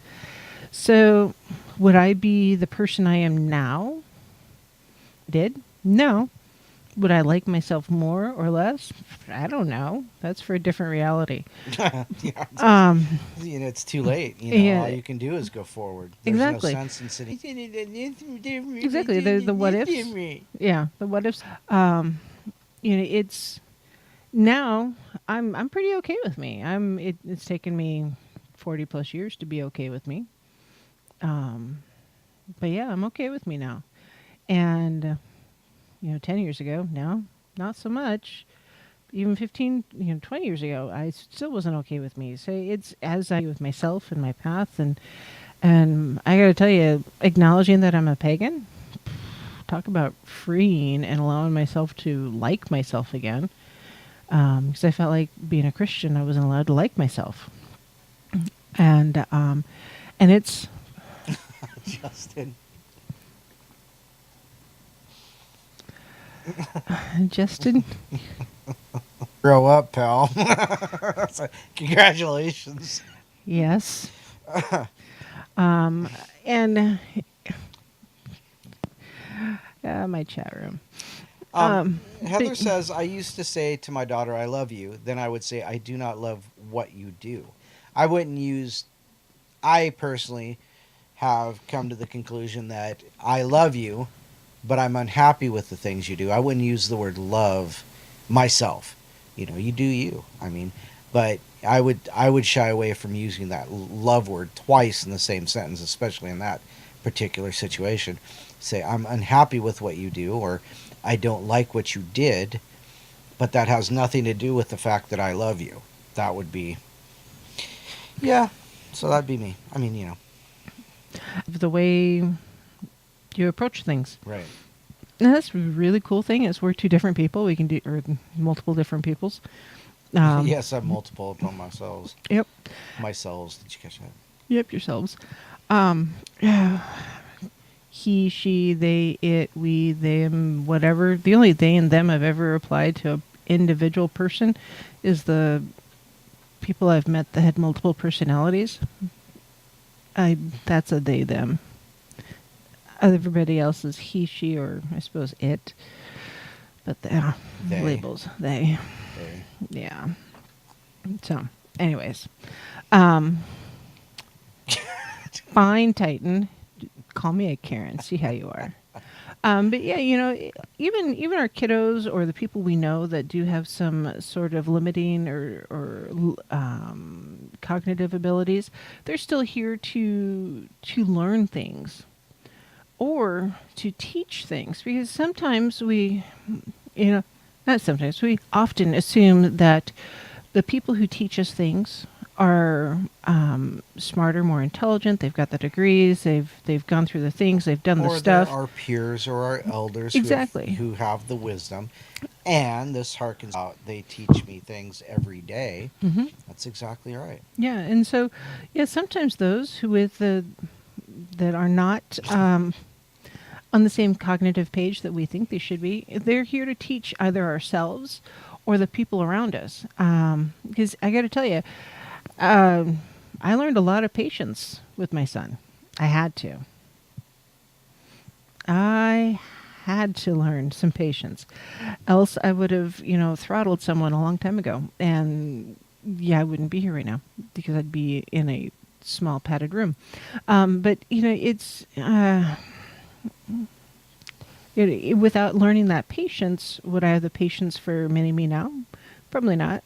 So would I be the person I am now? No. Would I like myself more or less? I don't know. That's for a different reality. Yeah. It's too late. All you can do is go forward. There's exactly. no sense in sitting. Exactly. The what ifs. Yeah, the what ifs. It's now. I'm pretty okay with me. It's taken me 40 plus years to be okay with me. But yeah, I'm okay with me now. And 10 years ago, no, not so much. Even 15, 20 years ago, I still wasn't okay with me. So it's as I with myself and my path, and I got to tell you, acknowledging that I'm a pagan, talk about freeing and allowing myself to like myself again. Because I felt like being a Christian, I wasn't allowed to like myself, and it's Justin. Justin, grow up, pal. Congratulations. Yes. And my chat room. Heather says, I used to say to my daughter, I love you. Then I would say, I do not love what you do. I personally have come to the conclusion that I love you, but I'm unhappy with the things you do. I wouldn't use the word love myself. You do you. But I would shy away from using that love word twice in the same sentence, especially in that particular situation. Say I'm unhappy with what you do, or I don't like what you did, but that has nothing to do with the fact that I love you. That would be, yeah. So that'd be me. I mean, The way you approach things. right. And that's a really cool thing is we're two different people. We can do, or multiple different peoples. Yes, I'm multiple upon myself. Yep. Myself. Did you catch that? Yep, yourselves. He, she, they, it, we, them, whatever. The only they and them I've ever applied to an individual person is the people I've met that had multiple personalities. That's a they, them. Everybody else is he, she, or I suppose it. But the They. labels, they. They. Yeah. So, anyways. Fine, Titan. Call me a Karen. See how you are. But yeah, even our kiddos or the people we know that do have some sort of limiting or cognitive abilities, they're still here to learn things or to teach things, because sometimes we often assume that the people who teach us things are smarter, more intelligent. They've got the degrees. They've gone through the things. They've done the stuff. Or our peers or our elders Exactly. who have the wisdom. And this harkens out, they teach me things every day. Mm-hmm. That's exactly right. Yeah, and so sometimes those who that are not on the same cognitive page that we think they should be, they're here to teach either ourselves or the people around us. Because I got to tell you, I learned a lot of patience with my son. I had to. I had to learn some patience. Else I would have, throttled someone a long time ago. And yeah, I wouldn't be here right now because I'd be in a small padded room. But, it's... without learning that patience, would I have the patience for mini-me now? Probably not.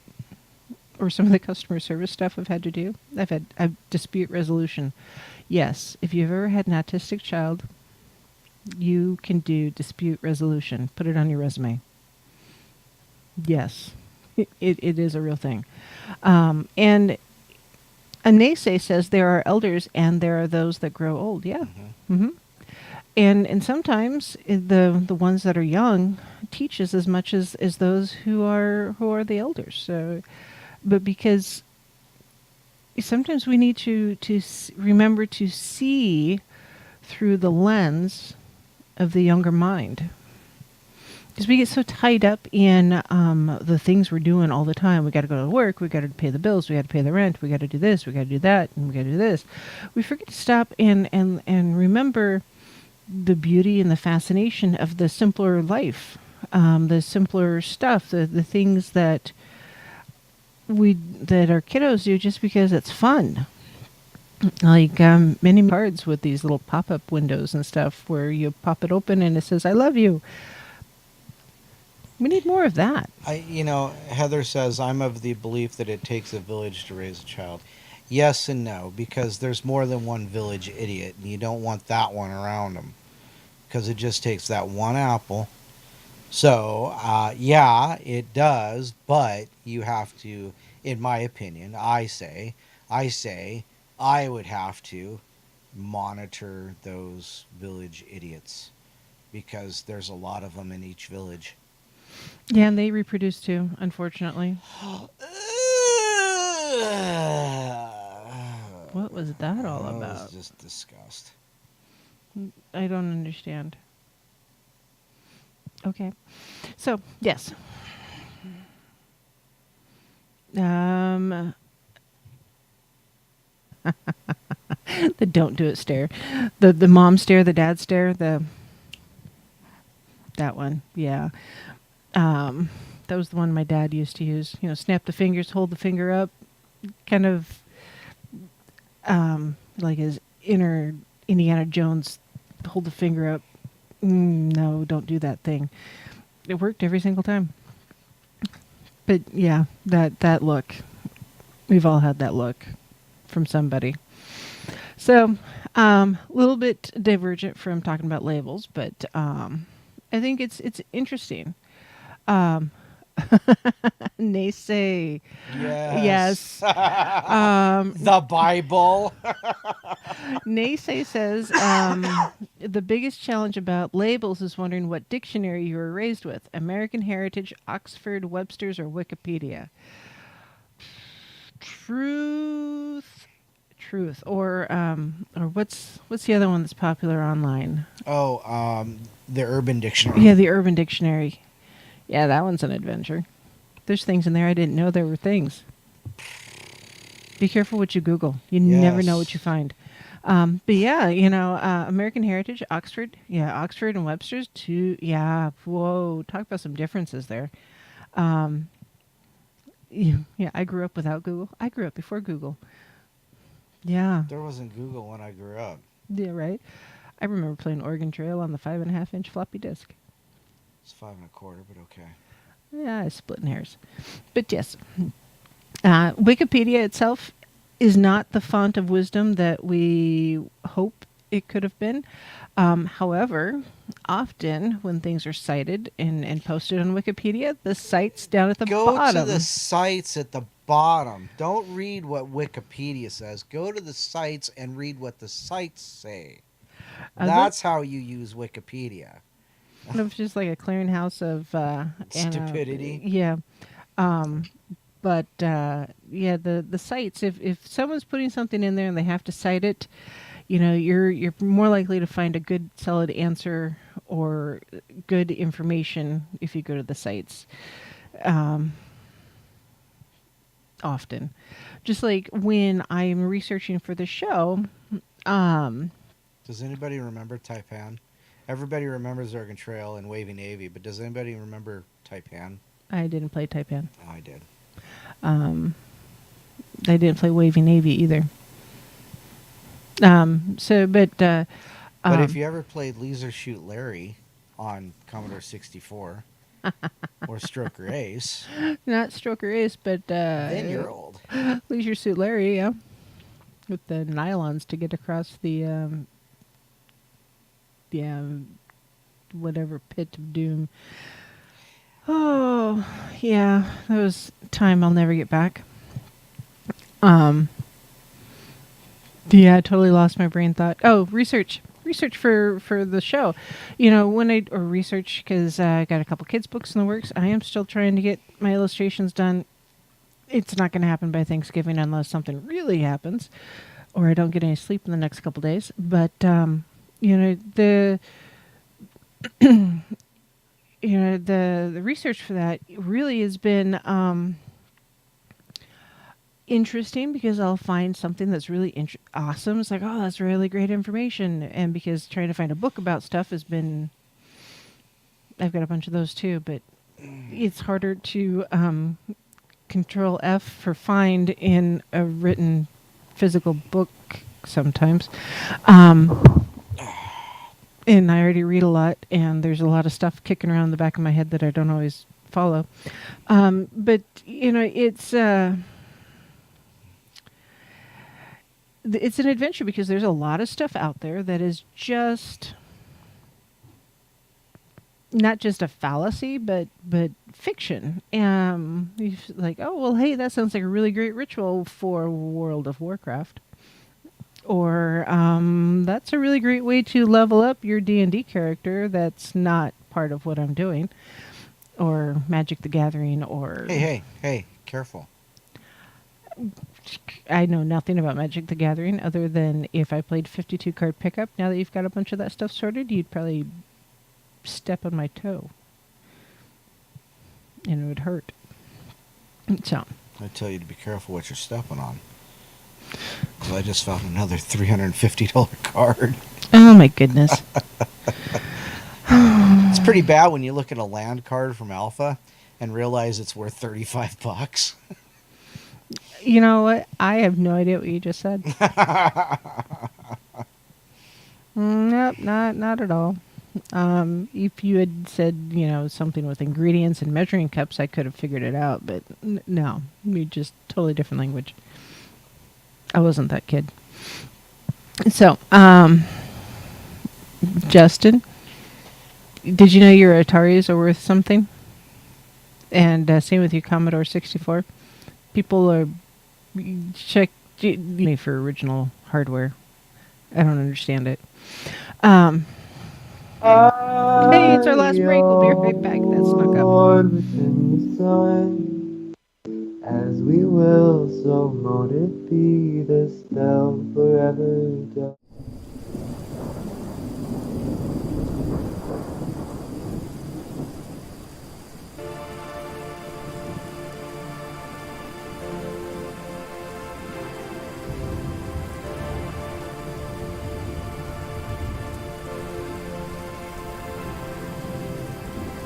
Or some of the customer service stuff I've had to do. I've dispute resolution. Yes, if you've ever had an autistic child, you can do dispute resolution. Put it on your resume. Yes, it is a real thing. And a naysay says there are elders and there are those that grow old. Yeah. Mm-hmm. Mm-hmm. And sometimes the ones that are young teach us as much as those who are the elders. So, but because sometimes we need to remember to see through the lens of the younger mind, because we get so tied up in the things we're doing all the time. We got to go to work. We got to pay the bills. We got to pay the rent. We got to do this. We got to do that, and we got to do this. We forget to stop and remember the beauty and the fascination of the simpler life, the simpler stuff, the things that our kiddos do just because it's fun. Like many cards with these little pop-up windows and stuff where you pop it open and it says, "I love you." We need more of that. Heather says, I'm of the belief that it takes a village to raise a child. Yes and no, because there's more than one village idiot, and you don't want that one around them, because it just takes that one apple. So, yeah, it does, but you have to, in my opinion, I say, I would have to monitor those village idiots, because there's a lot of them in each village. Yeah, and they reproduce too, unfortunately. What was that all about? It was just disgust. I don't understand. Okay. So, yes. The don't do it stare. The mom stare, the dad stare, that one. Yeah. That was the one my dad used to use. Snap the fingers, hold the finger up, kind of like his inner Indiana Jones, hold the finger up. No, don't do that thing. It worked every single time. But yeah, that look, We've all had that look from somebody. So, a little bit divergent from talking about labels, but I think it's interesting. Um, Naysay. Yes. The Bible. Naysay says the biggest challenge about labels is wondering what dictionary you were raised with: American Heritage, Oxford, Webster's, or Wikipedia. Truth, or what's the other one that's popular online? Oh, the Urban Dictionary. Yeah, the Urban Dictionary. Yeah, that one's an adventure. There's things in there I didn't know there were things. Be careful what you Google. You never know what you find. But yeah, American Heritage, Oxford. Yeah, Oxford and Webster's too. Yeah, whoa, talk about some differences there. Yeah, I grew up without Google. I grew up before Google. Yeah. There wasn't Google when I grew up. Yeah, right. I remember playing Oregon Trail on the 5.5-inch floppy disk. It's 5 1/4, but okay. Yeah, splitting hairs. But yes, Wikipedia itself is not the font of wisdom that we hope it could have been. However, often when things are cited and posted on Wikipedia, the sites down at the bottom. Go to the sites at the bottom. Don't read what Wikipedia says. Go to the sites and read what the sites say. That's how you use Wikipedia. It's just like a clearinghouse of stupidity. Yeah. But the sites, if someone's putting something in there and they have to cite it, you're more likely to find a good solid answer or good information if you go to the sites. Often. Just like when I'm researching for the show. Does anybody remember Taipan? Everybody remembers Oregon Trail and Wavy Navy, but does anybody remember Taipan? I didn't play Taipan. Oh, I did. I didn't play Wavy Navy either. But if you ever played Leisure Shoot Larry on Commodore 64 or Stroker Ace, not Stroker Ace, but then you're old. Leisure Suit Larry, yeah, with the nylons to get across the whatever pit of doom. Oh, yeah, that was time I'll never get back. Yeah, I totally lost my brain thought. Oh, research for the show. Research because I got a couple kids' books in the works. I am still trying to get my illustrations done. It's not going to happen by Thanksgiving unless something really happens, or I don't get any sleep in the next couple days. But the the research for that really has been interesting because I'll find something that's really awesome. It's like, oh, that's really great information. And because trying to find a book about stuff has been, I've got a bunch of those too, but it's harder to control F for find in a written physical book sometimes. And I already read a lot, and there's a lot of stuff kicking around in the back of my head that I don't always follow. But it's an adventure because there's a lot of stuff out there that is just not just a fallacy, but fiction. Like, oh, well, hey, that sounds like a really great ritual for World of Warcraft. Or that's a really great way to level up your D&D character that's not part of what I'm doing. Or Magic the Gathering, or... Hey, careful. I know nothing about Magic the Gathering other than if I played 52 card pickup, now that you've got a bunch of that stuff sorted, you'd probably step on my toe. And it would hurt. So. I tell you to be careful what you're stepping on. Because I just found another $350 card. Oh my goodness. It's pretty bad when you look at a land card from Alpha and realize it's worth $35. You know what? I have no idea what you just said. Nope, not at all. If you had said, something with ingredients and measuring cups, I could have figured it out. But no, we just totally different language. I wasn't that kid. So, Justin, did you know your Ataris are worth something? And same with your Commodore 64. People are check me for original hardware. I don't understand it. Hey, it's our last break. We'll be right back. That snuck up. Lord, within the sun, as we will, so mote it be, this spell forever done.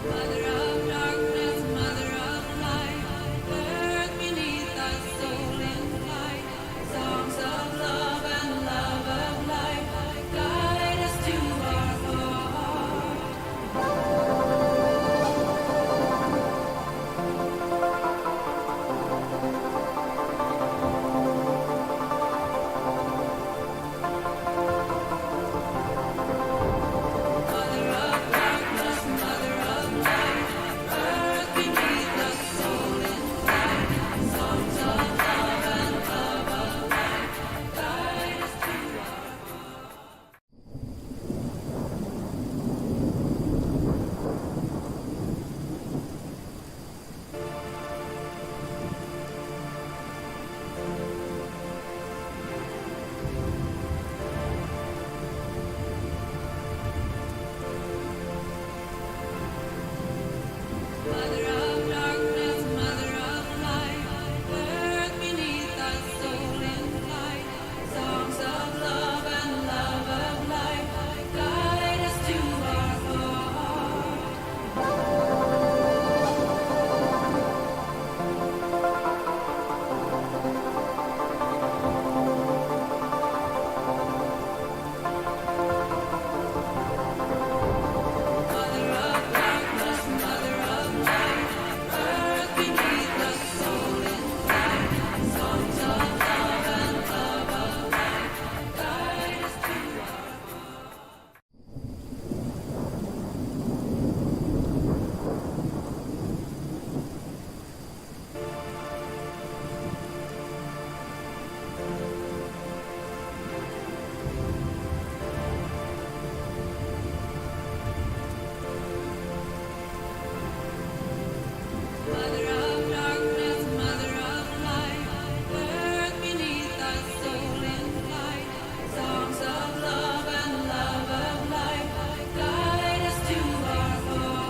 Mother of darkness, mother of light, earth beneath us, soul in flight, songs of love and love of life, guide us to our heart. Mother of darkness, mother of light, earth beneath us, soul in flight, songs of love and love of life, guide us to our heart. Mother of darkness, mother of light, earth beneath us, soul in flight, songs of love and love of life, guide us to our heart. Mother of darkness, mother of light, earth beneath us, soul in flight, songs of love and love of life, guide us to our heart. Mother of darkness, mother of light, earth beneath us, soul in flight, songs of love and love of life, guide us to our heart.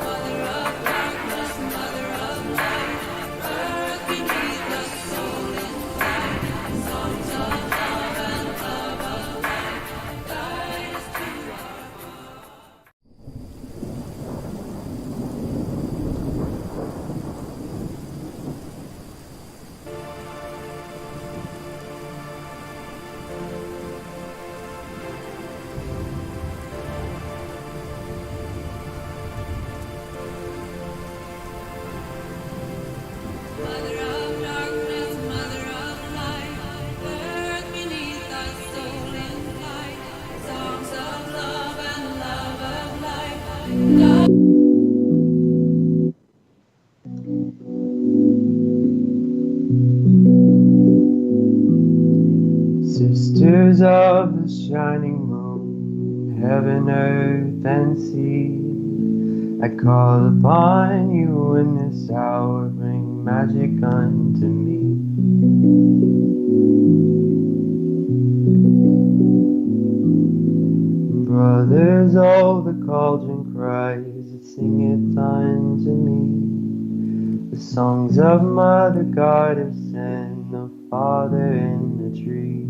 Mother of darkness, mother of light, earth beneath us, soul in flight, songs of love and love of life, guide us to our heart. Mother of darkness, mother of light, earth beneath us, soul in flight, songs of love and love of life, guide. Sisters of the shining moon, heaven, earth, and sea, I call upon you in this hour, bring magic unto me. Brothers, oh, the cauldron cries, it singeth unto me the songs of Mother Goddess and the Father in the tree.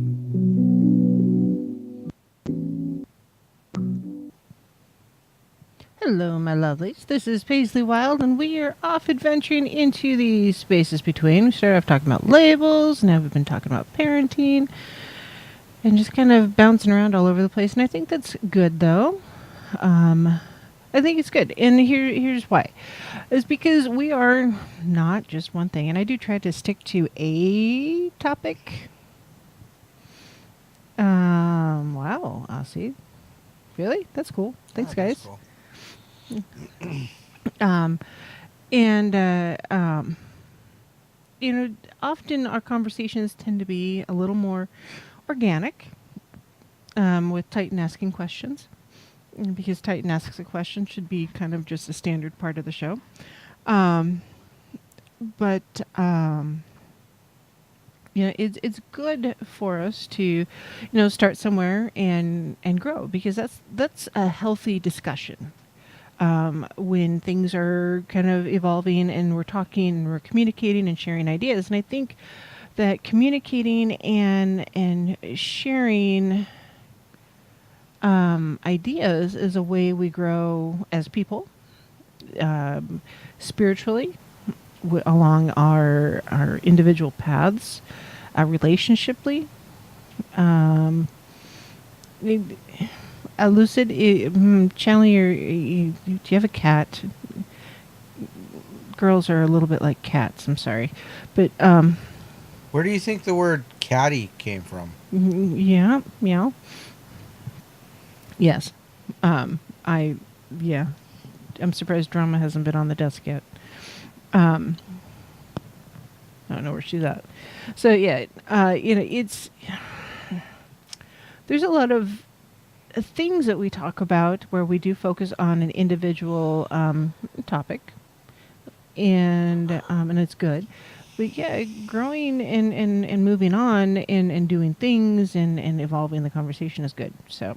Hello, my lovelies. This is Paisley Wild, and we are off adventuring into the spaces between. We started off talking about labels, now we've been talking about parenting, and just kind of bouncing around all over the place. And I think that's good, though. I think it's good, and here's why. It's because we are not just one thing, and I do try to stick to a topic. Wow, Aussie. Really? That's cool. Thanks, Oh, that's guys. cool. And often our conversations tend to be a little more organic, with Titan asking questions, because Titan asks a question should be kind of just a standard part of the show. But it's good for us to, start somewhere and grow, because that's a healthy discussion. When things are kind of evolving and we're talking and we're communicating and sharing ideas. And I think that communicating and sharing ideas is a way we grow as people, spiritually, along our individual paths, relationshiply. Lucid, Chandler, do you have a cat? Girls are a little bit like cats. I'm sorry, but Where do you think the word caddy came from? yeah, meow. Yes, I'm surprised Drama hasn't been on the desk yet. I don't know where she's at. So yeah, it's there's a lot of things that we talk about where we do focus on an individual topic, and it's good. But yeah, growing and moving on and doing things and evolving the conversation is good. So,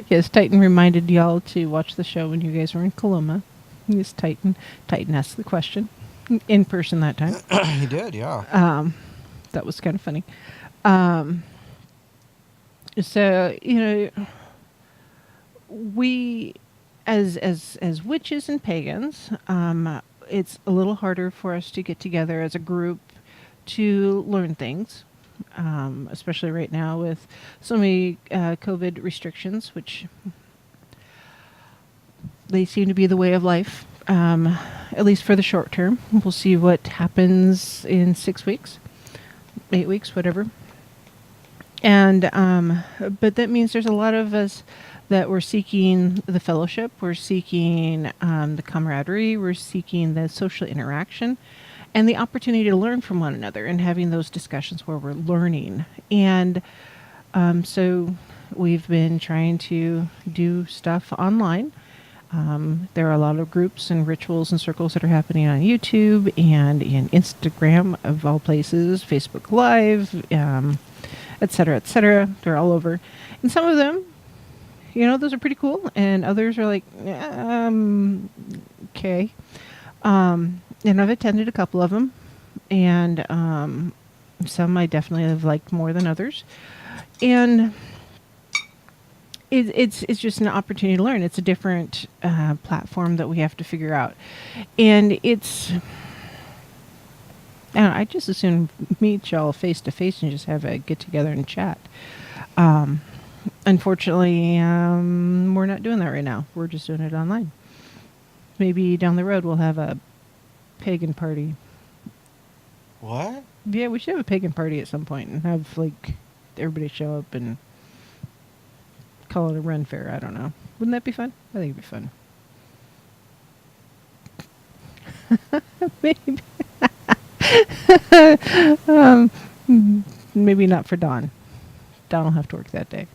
yes, Titan reminded y'all to watch the show when you guys were in Coloma. Yes, Titan asked the question in person that time. He did, yeah. That was kind of funny. So we, as witches and pagans, it's a little harder for us to get together as a group to learn things, especially right now with so many COVID restrictions, which they seem to be the way of life, at least for the short term. We'll see what happens in 6 weeks. 8 weeks, whatever. And but that means there's a lot of us that we're seeking the fellowship, we're seeking the camaraderie, we're seeking the social interaction, and the opportunity to learn from one another and having those discussions where we're learning. And so we've been trying to do stuff online. There are a lot of groups and rituals and circles that are happening on YouTube and in Instagram, of all places, Facebook Live, et cetera, et cetera. They're all over. And some of them, those are pretty cool. And others are like, okay. And I've attended a couple of them. And some I definitely have liked more than others. And it's just an opportunity to learn. It's a different platform that we have to figure out. And it's, I don't know, I just as soon meet y'all face to face and just have a get together and chat. Unfortunately, we're not doing that right now. We're just doing it online. Maybe down the road we'll have a pagan party. What? Yeah, we should have a pagan party at some point and have everybody show up and call it a run fair. I don't know. Wouldn't that be fun? I think it'd be fun. Maybe. Maybe not for Dawn. Dawn will have to work that day.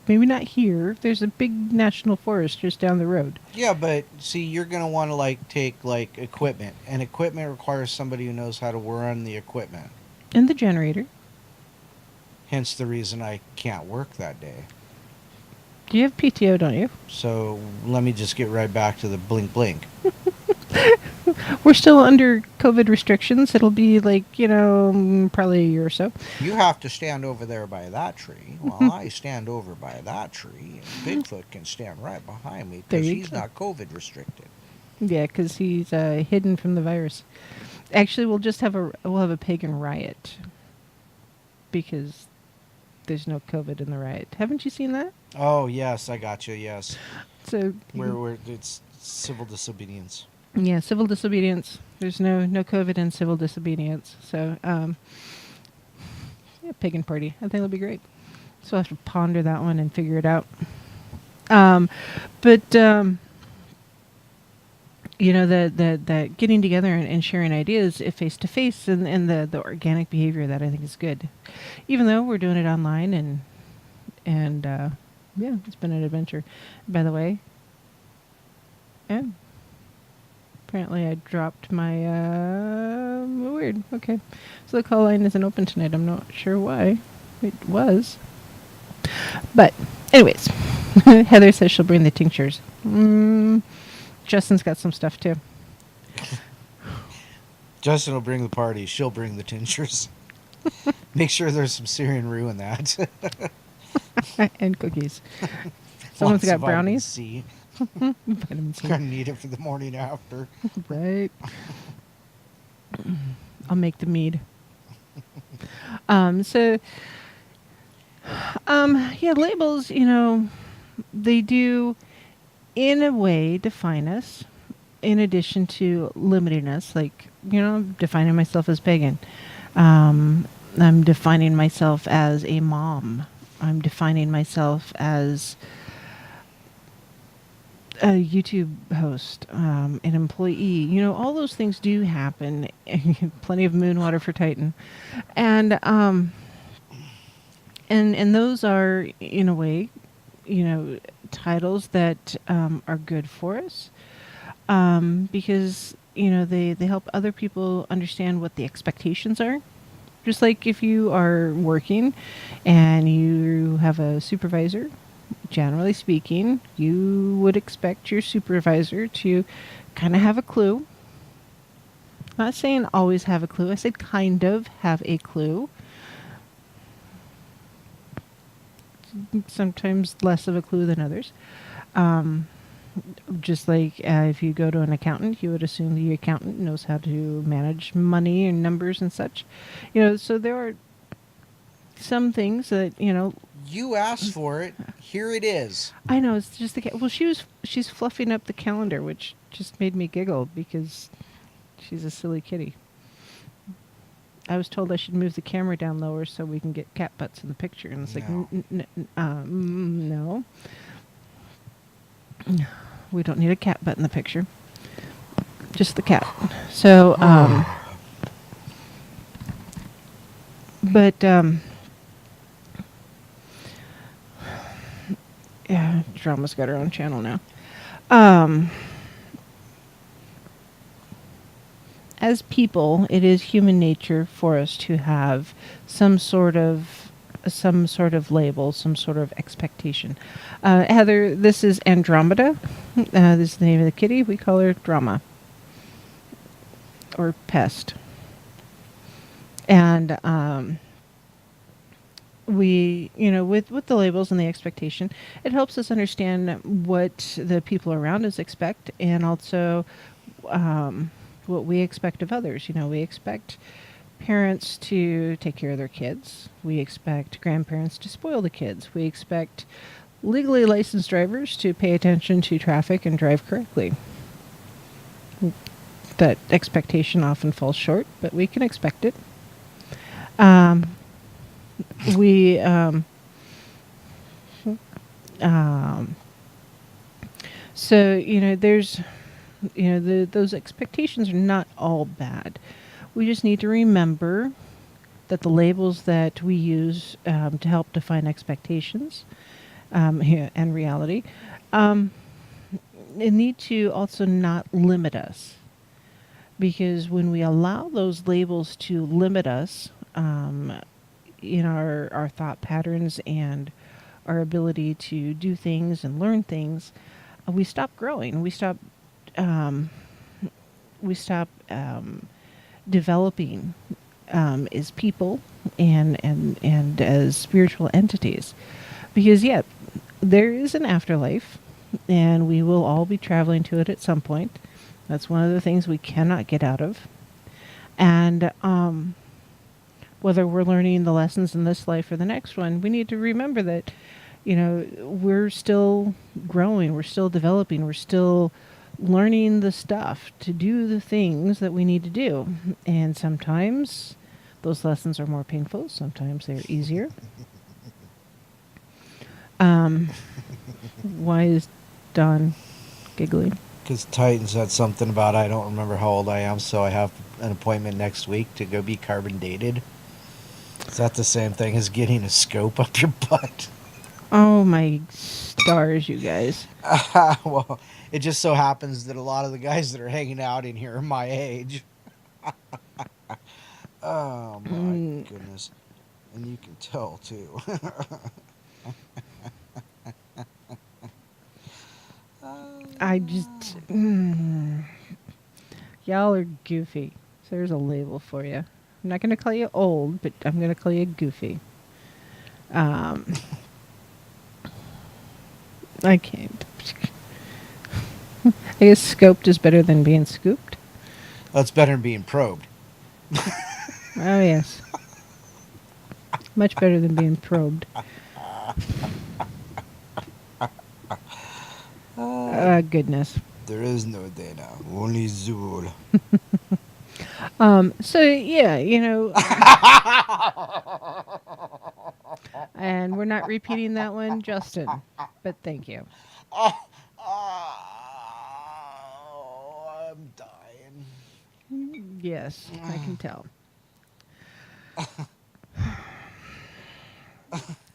Maybe not here. There's a big national forest just down the road. Yeah, but see, you're going to want to take equipment, and equipment requires somebody who knows how to run the equipment. And the generator. Hence the reason I can't work that day. You have PTO, don't you? So let me just get right back to the blink blink. We're still under COVID restrictions. It'll be like, probably a year or so. You have to stand over there by that tree while I stand over by that tree, and Bigfoot can stand right behind me There because you he's go. not COVID restricted. Yeah, because he's hidden from the virus. Actually, we'll have a pagan riot because there's no COVID in the riot. Haven't you seen that? Oh yes, I got you. Yes, So where it's civil disobedience. yeah, civil disobedience. There's no COVID in civil disobedience. So yeah, pagan party. I think it'll be great. So I'll have to ponder that one and figure it out. But the getting together and sharing ideas face to face and the organic behavior that I think is good, even though we're doing it online and yeah, it's been an adventure. By the way, yeah, apparently I dropped my weird. Okay, so the call line isn't open tonight. I'm not sure why. It was, but anyways, Heather says she'll bring the tinctures. Justin's got some stuff too. Justin will bring the party. She'll bring the tinctures. Make sure there's some Syrian rue in that. And cookies. Someone's Lots got of vitamin brownies. C. Vitamin C. Gonna need it for the morning after. Right. I'll make the mead. Yeah, labels, they do, in a way, define us, in addition to limiting us. Like, defining myself as pagan. I'm defining myself as a mom. I'm defining myself as a YouTube host, an employee. All those things do happen. Plenty of moon water for Titan, and those are, in a way, titles that are good for us, because they help other people understand what the expectations are. Just like if you are working and you have a supervisor, generally speaking, you would expect your supervisor to kind of have a clue. Not saying always have a clue. I said kind of have a clue. Sometimes less of a clue than others. Just like if you go to an accountant, you would assume the accountant knows how to manage money and numbers and such. So there are some things that, You asked for it. Here it is. I know, it's just well, she's fluffing up the calendar, which just made me giggle because she's a silly kitty. I was told I should move the camera down lower so we can get cat butts in the picture, and it's like, no. We don't need a cat butt in the picture. Just the cat. So, but, yeah, Drama's got her own channel now. As people, it is human nature for us to have some sort of label, some sort of expectation. Heather, this is Andromeda. This is the name of the kitty. We call her Drama. Or Pest. And we, with the labels and the expectation, it helps us understand what the people around us expect, and also what we expect of others. We expect parents to take care of their kids. We expect grandparents to spoil the kids. We expect legally licensed drivers to pay attention to traffic and drive correctly. That expectation often falls short, but we can expect it. So, there's, those expectations are not all bad. We just need to remember that the labels that we use to help define expectations and reality need to also not limit us. Because when we allow those labels to limit us in our thought patterns and our ability to do things and learn things, we stop growing. We stop developing as people and as spiritual entities, because yeah, there is an afterlife, and we will all be traveling to it at some point. That's one of the things we cannot get out of, and whether we're learning the lessons in this life or the next one, we need to remember that, we're still growing, we're still developing, we're still learning the stuff to do the things that we need to do. And sometimes those lessons are more painful, sometimes they're easier. Why is Don giggling? Because Titan said something about I don't remember how old I am, so I have an appointment next week to go be carbon dated. Is that the same thing as getting a scope up your butt? Oh my stars, you guys. Well, it just so happens that a lot of the guys that are hanging out in here are my age. Oh my goodness. And you can tell too. I just... Y'all are goofy. So there's a label for you. I'm not going to call you old, but I'm going to call you goofy. I can't. I guess scoped is better than being scooped. That's better than being probed. Oh, yes. Much better than being probed. Goodness. There is no data, only Zool. So, yeah, and we're not repeating that one, Justin, but thank you. Oh, I'm dying. Yes, I can tell.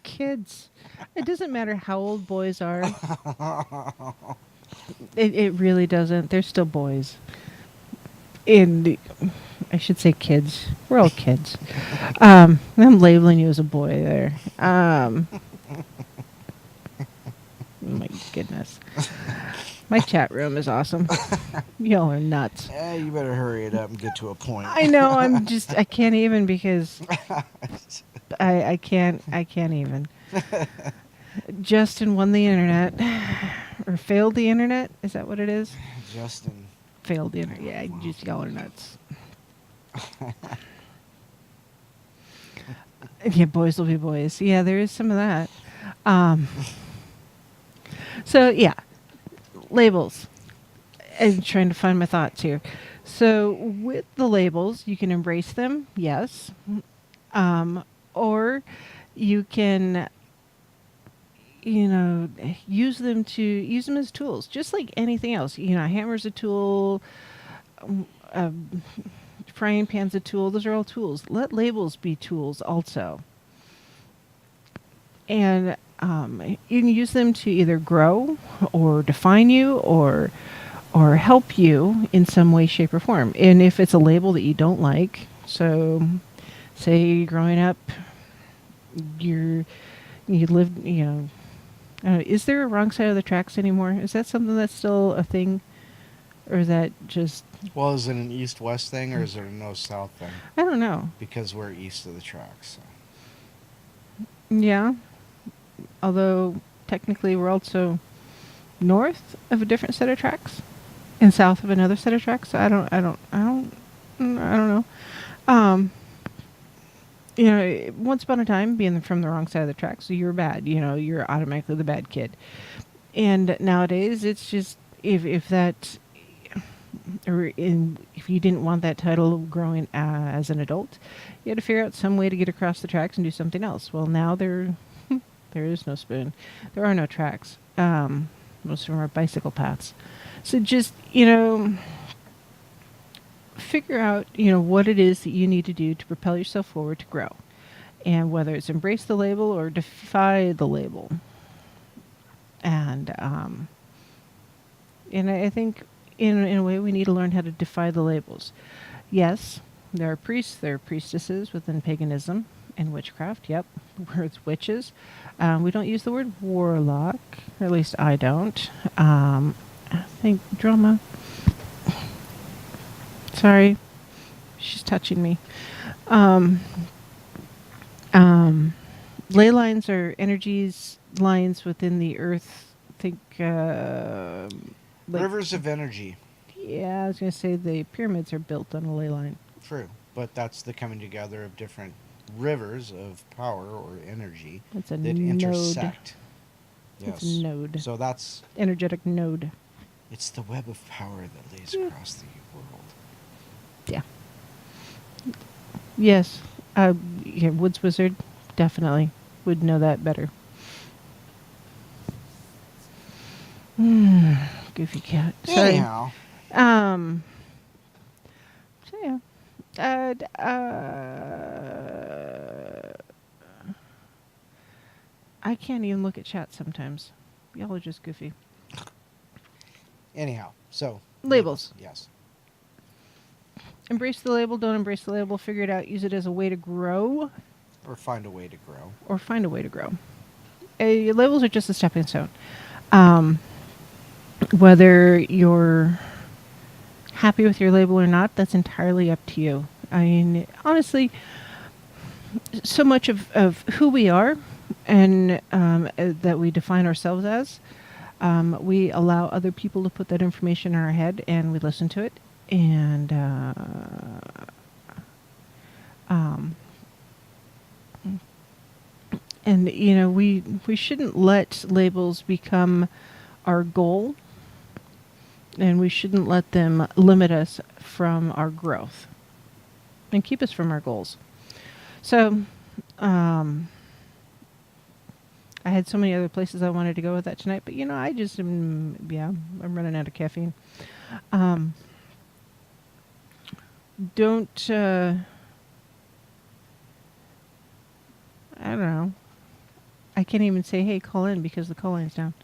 Kids, it doesn't matter how old boys are. It really doesn't. They're still boys. And I should say kids. We're all kids. I'm labeling you as a boy there. Oh my goodness. My chat room is awesome. Y'all are nuts. Yeah, you better hurry it up and get to a point. I know. I can't even because I can't even. Justin won the internet. Or failed the internet? Is that what it is? Justin. Failed the internet. Yeah, just y'all are nuts. Yeah, boys will be boys. Yeah, there is some of that. So, yeah. Labels. I'm trying to find my thoughts here. So, with the labels, you can embrace them, yes. Or you can... use them as tools, just like anything else. A hammer's a tool, frying pan's a tool. Those are all tools. Let labels be tools also. And you can use them to either grow or define you or help you in some way, shape, or form. And if it's a label that you don't like, so say growing up, you lived, is there a wrong side of the tracks anymore? Is that something that's still a thing? Or is that just... Well, is it an east-west thing or is it a north-south thing? I don't know. Because we're east of the tracks. So. Yeah. Although, technically, we're also north of a different set of tracks and south of another set of tracks. So I don't know. Once upon a time, being from the wrong side of the tracks, so you're bad. You're automatically the bad kid. And nowadays, it's just if you didn't want that title growing as an adult, you had to figure out some way to get across the tracks and do something else. Well, now there is no spoon. There are no tracks. Most of them are bicycle paths. So just figure out, what it is that you need to do to propel yourself forward to grow. And whether it's embrace the label or defy the label. And I think in a way we need to learn how to defy the labels. Yes, there are priests, there are priestesses within paganism and witchcraft. Yep, words witches. We don't use the word warlock, or at least I don't. I think drama. Sorry, she's touching me. Um, um, ley lines are energies lines within the earth. Think like Rivers of energy. yeah, I was gonna say the pyramids are built on a ley line. True. But that's the coming together of different rivers of power or energy It's a that node. intersect. It's a Yes. node. So that's Energetic node. it's the web of power that lays Yeah. across the world. Yeah. Yes. Yeah, Woods Wizard definitely would know that better. Goofy cat. Sorry. Anyhow, Um. So yeah. I can't even look at chat sometimes. Y'all are just goofy. so Labels. Yes. Embrace the label. Don't embrace the label. Figure it out. Use it as a way to grow, Or find a way to grow. or find a way to grow. Labels are just a stepping stone. Um, whether you're happy with your label or not, that's entirely up to you. I mean, honestly, so much of who we are and that we define ourselves as, we allow other people to put that information in our head and we listen to it. And you know, we shouldn't let labels become our goal, and we shouldn't let them limit us from our growth and keep us from our goals. So, I had so many other places I wanted to go with that tonight, but you know, I just am, I'm running out of caffeine. Don't, I don't know. I can't even say, hey, call in because the call line's down.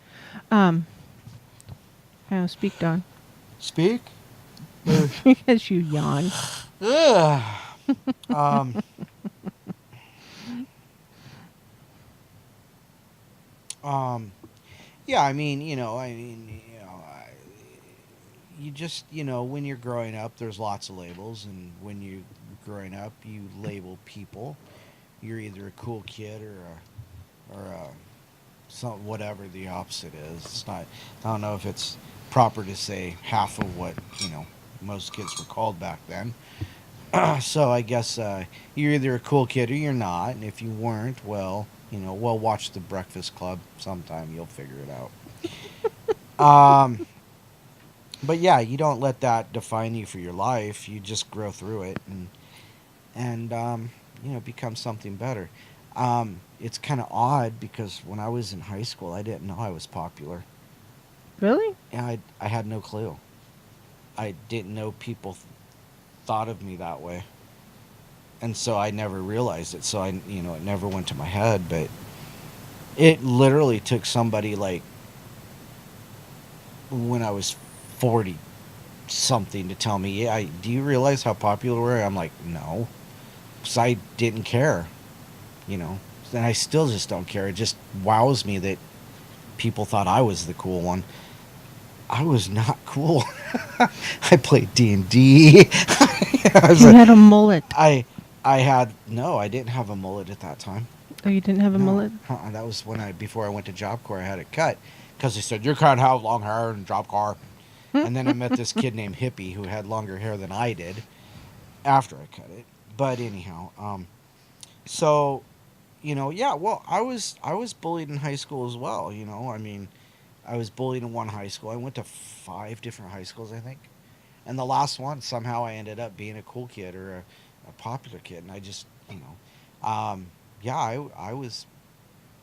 Speak, Don. Speak? Because you yawn. Ugh. um, yeah, I mean, you just, when you're growing up, there's lots of labels, and when you're growing up, you label people. You're either a cool kid or some whatever the opposite is. It's not. I don't know if it's proper to say half of what most kids were called back then. So I guess you're either a cool kid or you're not, and if you weren't, well, watch The Breakfast Club sometime. You'll figure it out. But yeah, you don't let that define you for your life. You just grow through it and become something better. It's kind of odd because when I was in high school, I didn't know I was popular. Really? Yeah, I had no clue. I didn't know people thought of me that way. And so I never realized it. So it never went to my head, but it literally took somebody like when I was 40 something to tell me, yeah, do you realize how popular we are? I'm like, no. Because I didn't care, And I still just don't care. It just wows me that people thought I was the cool one. I was not cool. I played D&D. You had a mullet. I didn't have a mullet at that time. Oh, you didn't have a mullet? That was before I went to Job Corps, I had it cut. Because they said, you can't have long hair in Job Corps. And then I met this kid named Hippie who had longer hair than I did after I cut it. But anyhow, I was bullied in high school as well, I mean, I was bullied in one high school. I went to 5 different high schools, I think. And the last one, somehow I ended up being a cool kid or a popular kid. And I just,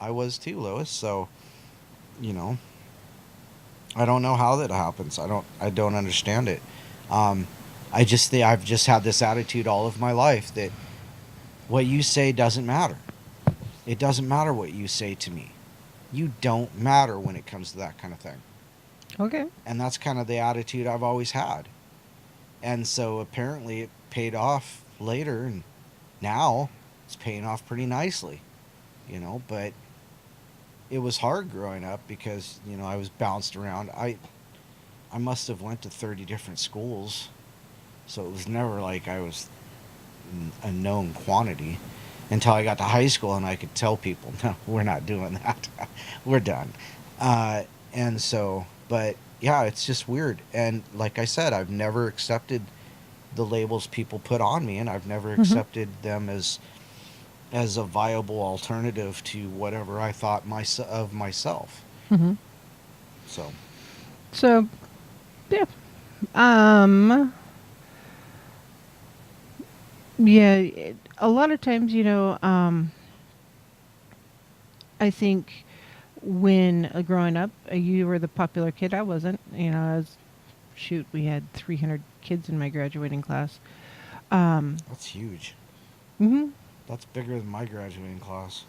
I was too, Lois. So, I don't know how that happens. I don't understand it. I've just had this attitude all of my life that what you say doesn't matter. It doesn't matter what you say to me. You don't matter when it comes to that kind of thing. Okay. And that's kind of the attitude I've always had. And so apparently it paid off later, and now it's paying off pretty nicely, but it was hard growing up because, I was bounced around. I must have went to 30 different schools. So it was never like I was a known quantity until I got to high school and I could tell people, no, we're not doing that. We're done. And so, but yeah, it's just weird. And like I said, I've never accepted the labels people put on me, and I've never accepted them as a viable alternative to whatever I thought of myself. Hmm. So, So, yeah. Um, yeah, a lot of times, I think when growing up, you were the popular kid. I wasn't. Shoot, we had 300 kids in my graduating class. that's huge. Hmm. That's bigger than my graduating class.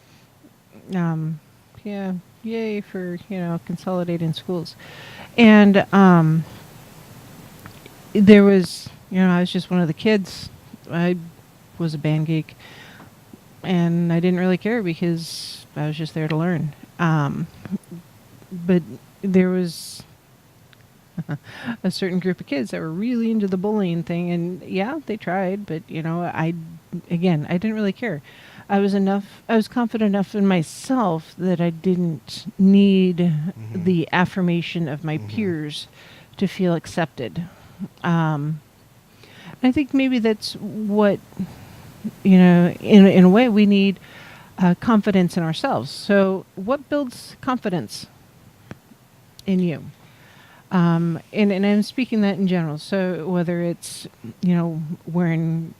Um, yeah, yay for, consolidating schools. And there was, I was just one of the kids. I was a band geek, and I didn't really care because I was just there to learn. But there was a certain group of kids that were really into the bullying thing, and yeah, they tried, but I didn't really care. I was confident enough in myself that I didn't need the affirmation of my peers to feel accepted. I think maybe that's what, in a way we need confidence in ourselves. So what builds confidence in you? And I'm speaking that in general. So whether it's, wearing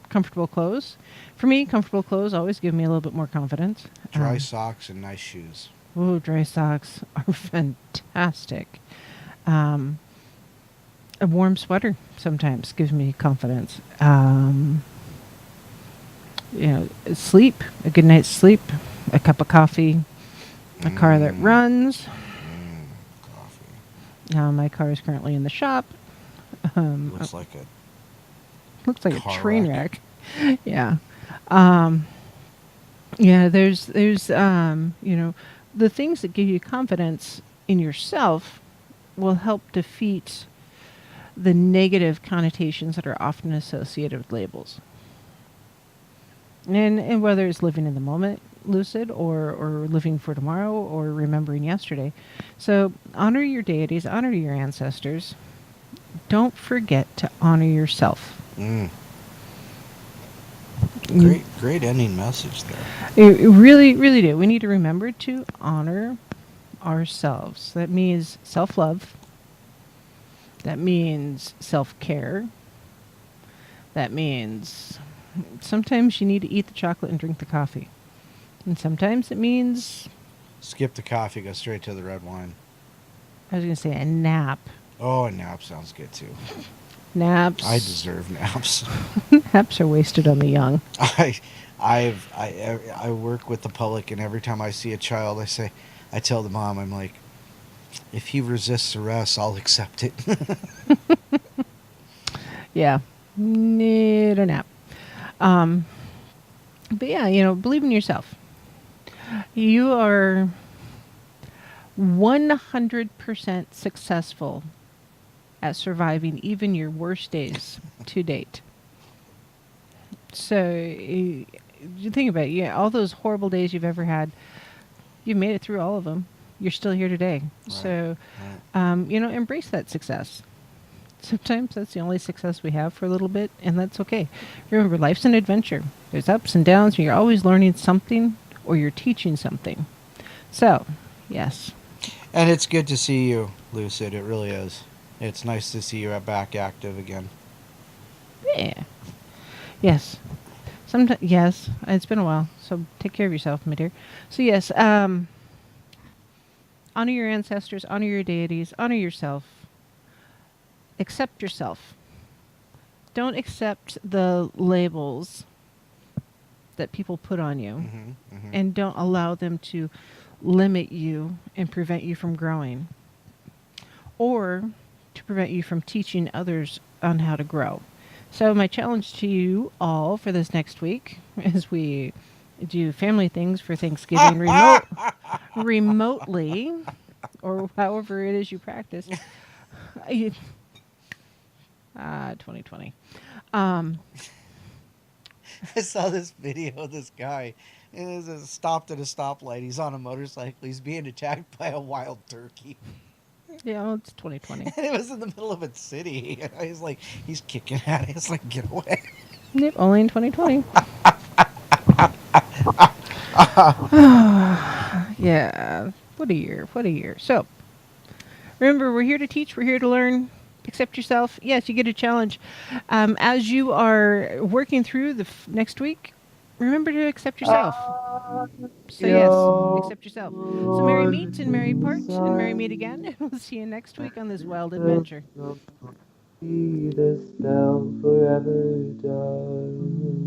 comfortable clothes. For me, comfortable clothes always give me a little bit more confidence. Dry socks and nice shoes. Oh, dry socks are fantastic. A warm sweater sometimes gives me confidence. Sleep, a good night's sleep, a cup of coffee, a car that runs. Coffee. My car is currently in the shop. Looks like a A car train wreck. wreck. Yeah. Yeah, there's the things that give you confidence in yourself will help defeat the negative connotations that are often associated with labels. And whether it's living in the moment, lucid, or living for tomorrow, or remembering yesterday. So honor your deities, honor your ancestors. Don't forget to honor yourself. Great ending message there. You really, really do. We need to remember to honor ourselves. That means self-love. That means self-care. That means sometimes you need to eat the chocolate and drink the coffee. And sometimes it means, Skip the coffee, go straight to the red wine. I was going to say a nap. Oh, a nap sounds good too. Naps. I deserve naps. Naps are wasted on the young. I work with the public, and every time I see a child, I tell the mom, I'm like, if he resists arrest, I'll accept it. Yeah. Need a nap. But yeah, believe in yourself. You are 100% successful at surviving even your worst days to date. So you think about it, all those horrible days you've ever had, you've made it through all of them. You're still here today. Right. So, embrace that success. Sometimes that's the only success we have for a little bit, and that's okay. Remember, life's an adventure. There's ups and downs, and you're always learning something or you're teaching something. So, yes. And it's good to see you, Lucid. It really is. It's nice to see you back active again. Yeah. Yes. Sometimes, yes. It's been a while, so take care of yourself, my dear. So, yes, honor your ancestors, honor your deities, honor yourself. Accept yourself. Don't accept the labels that people put on you, and don't allow them to limit you and prevent you from growing, or to prevent you from teaching others on how to grow. So my challenge to you all for this next week, as we do family things for Thanksgiving remotely, or however it is you practice. 2020. Um, I saw this video of this guy. It was stopped at a stoplight. He's on a motorcycle. He's being attacked by a wild turkey. yeah, well, it's 2020. And it was in the middle of a city. And he's like, he's kicking at it. It's like, get away. Yep, only in 2020. Yeah, what a year. What a year. So, remember, we're here to teach, we're here to learn. Accept yourself. Yes, you get a challenge. As you are working through the next week, remember to accept yourself. So, yes, accept yourself. So, merry meet and merry part and merry meet again. And we'll see you next week on this wild adventure. Be the spell forever done.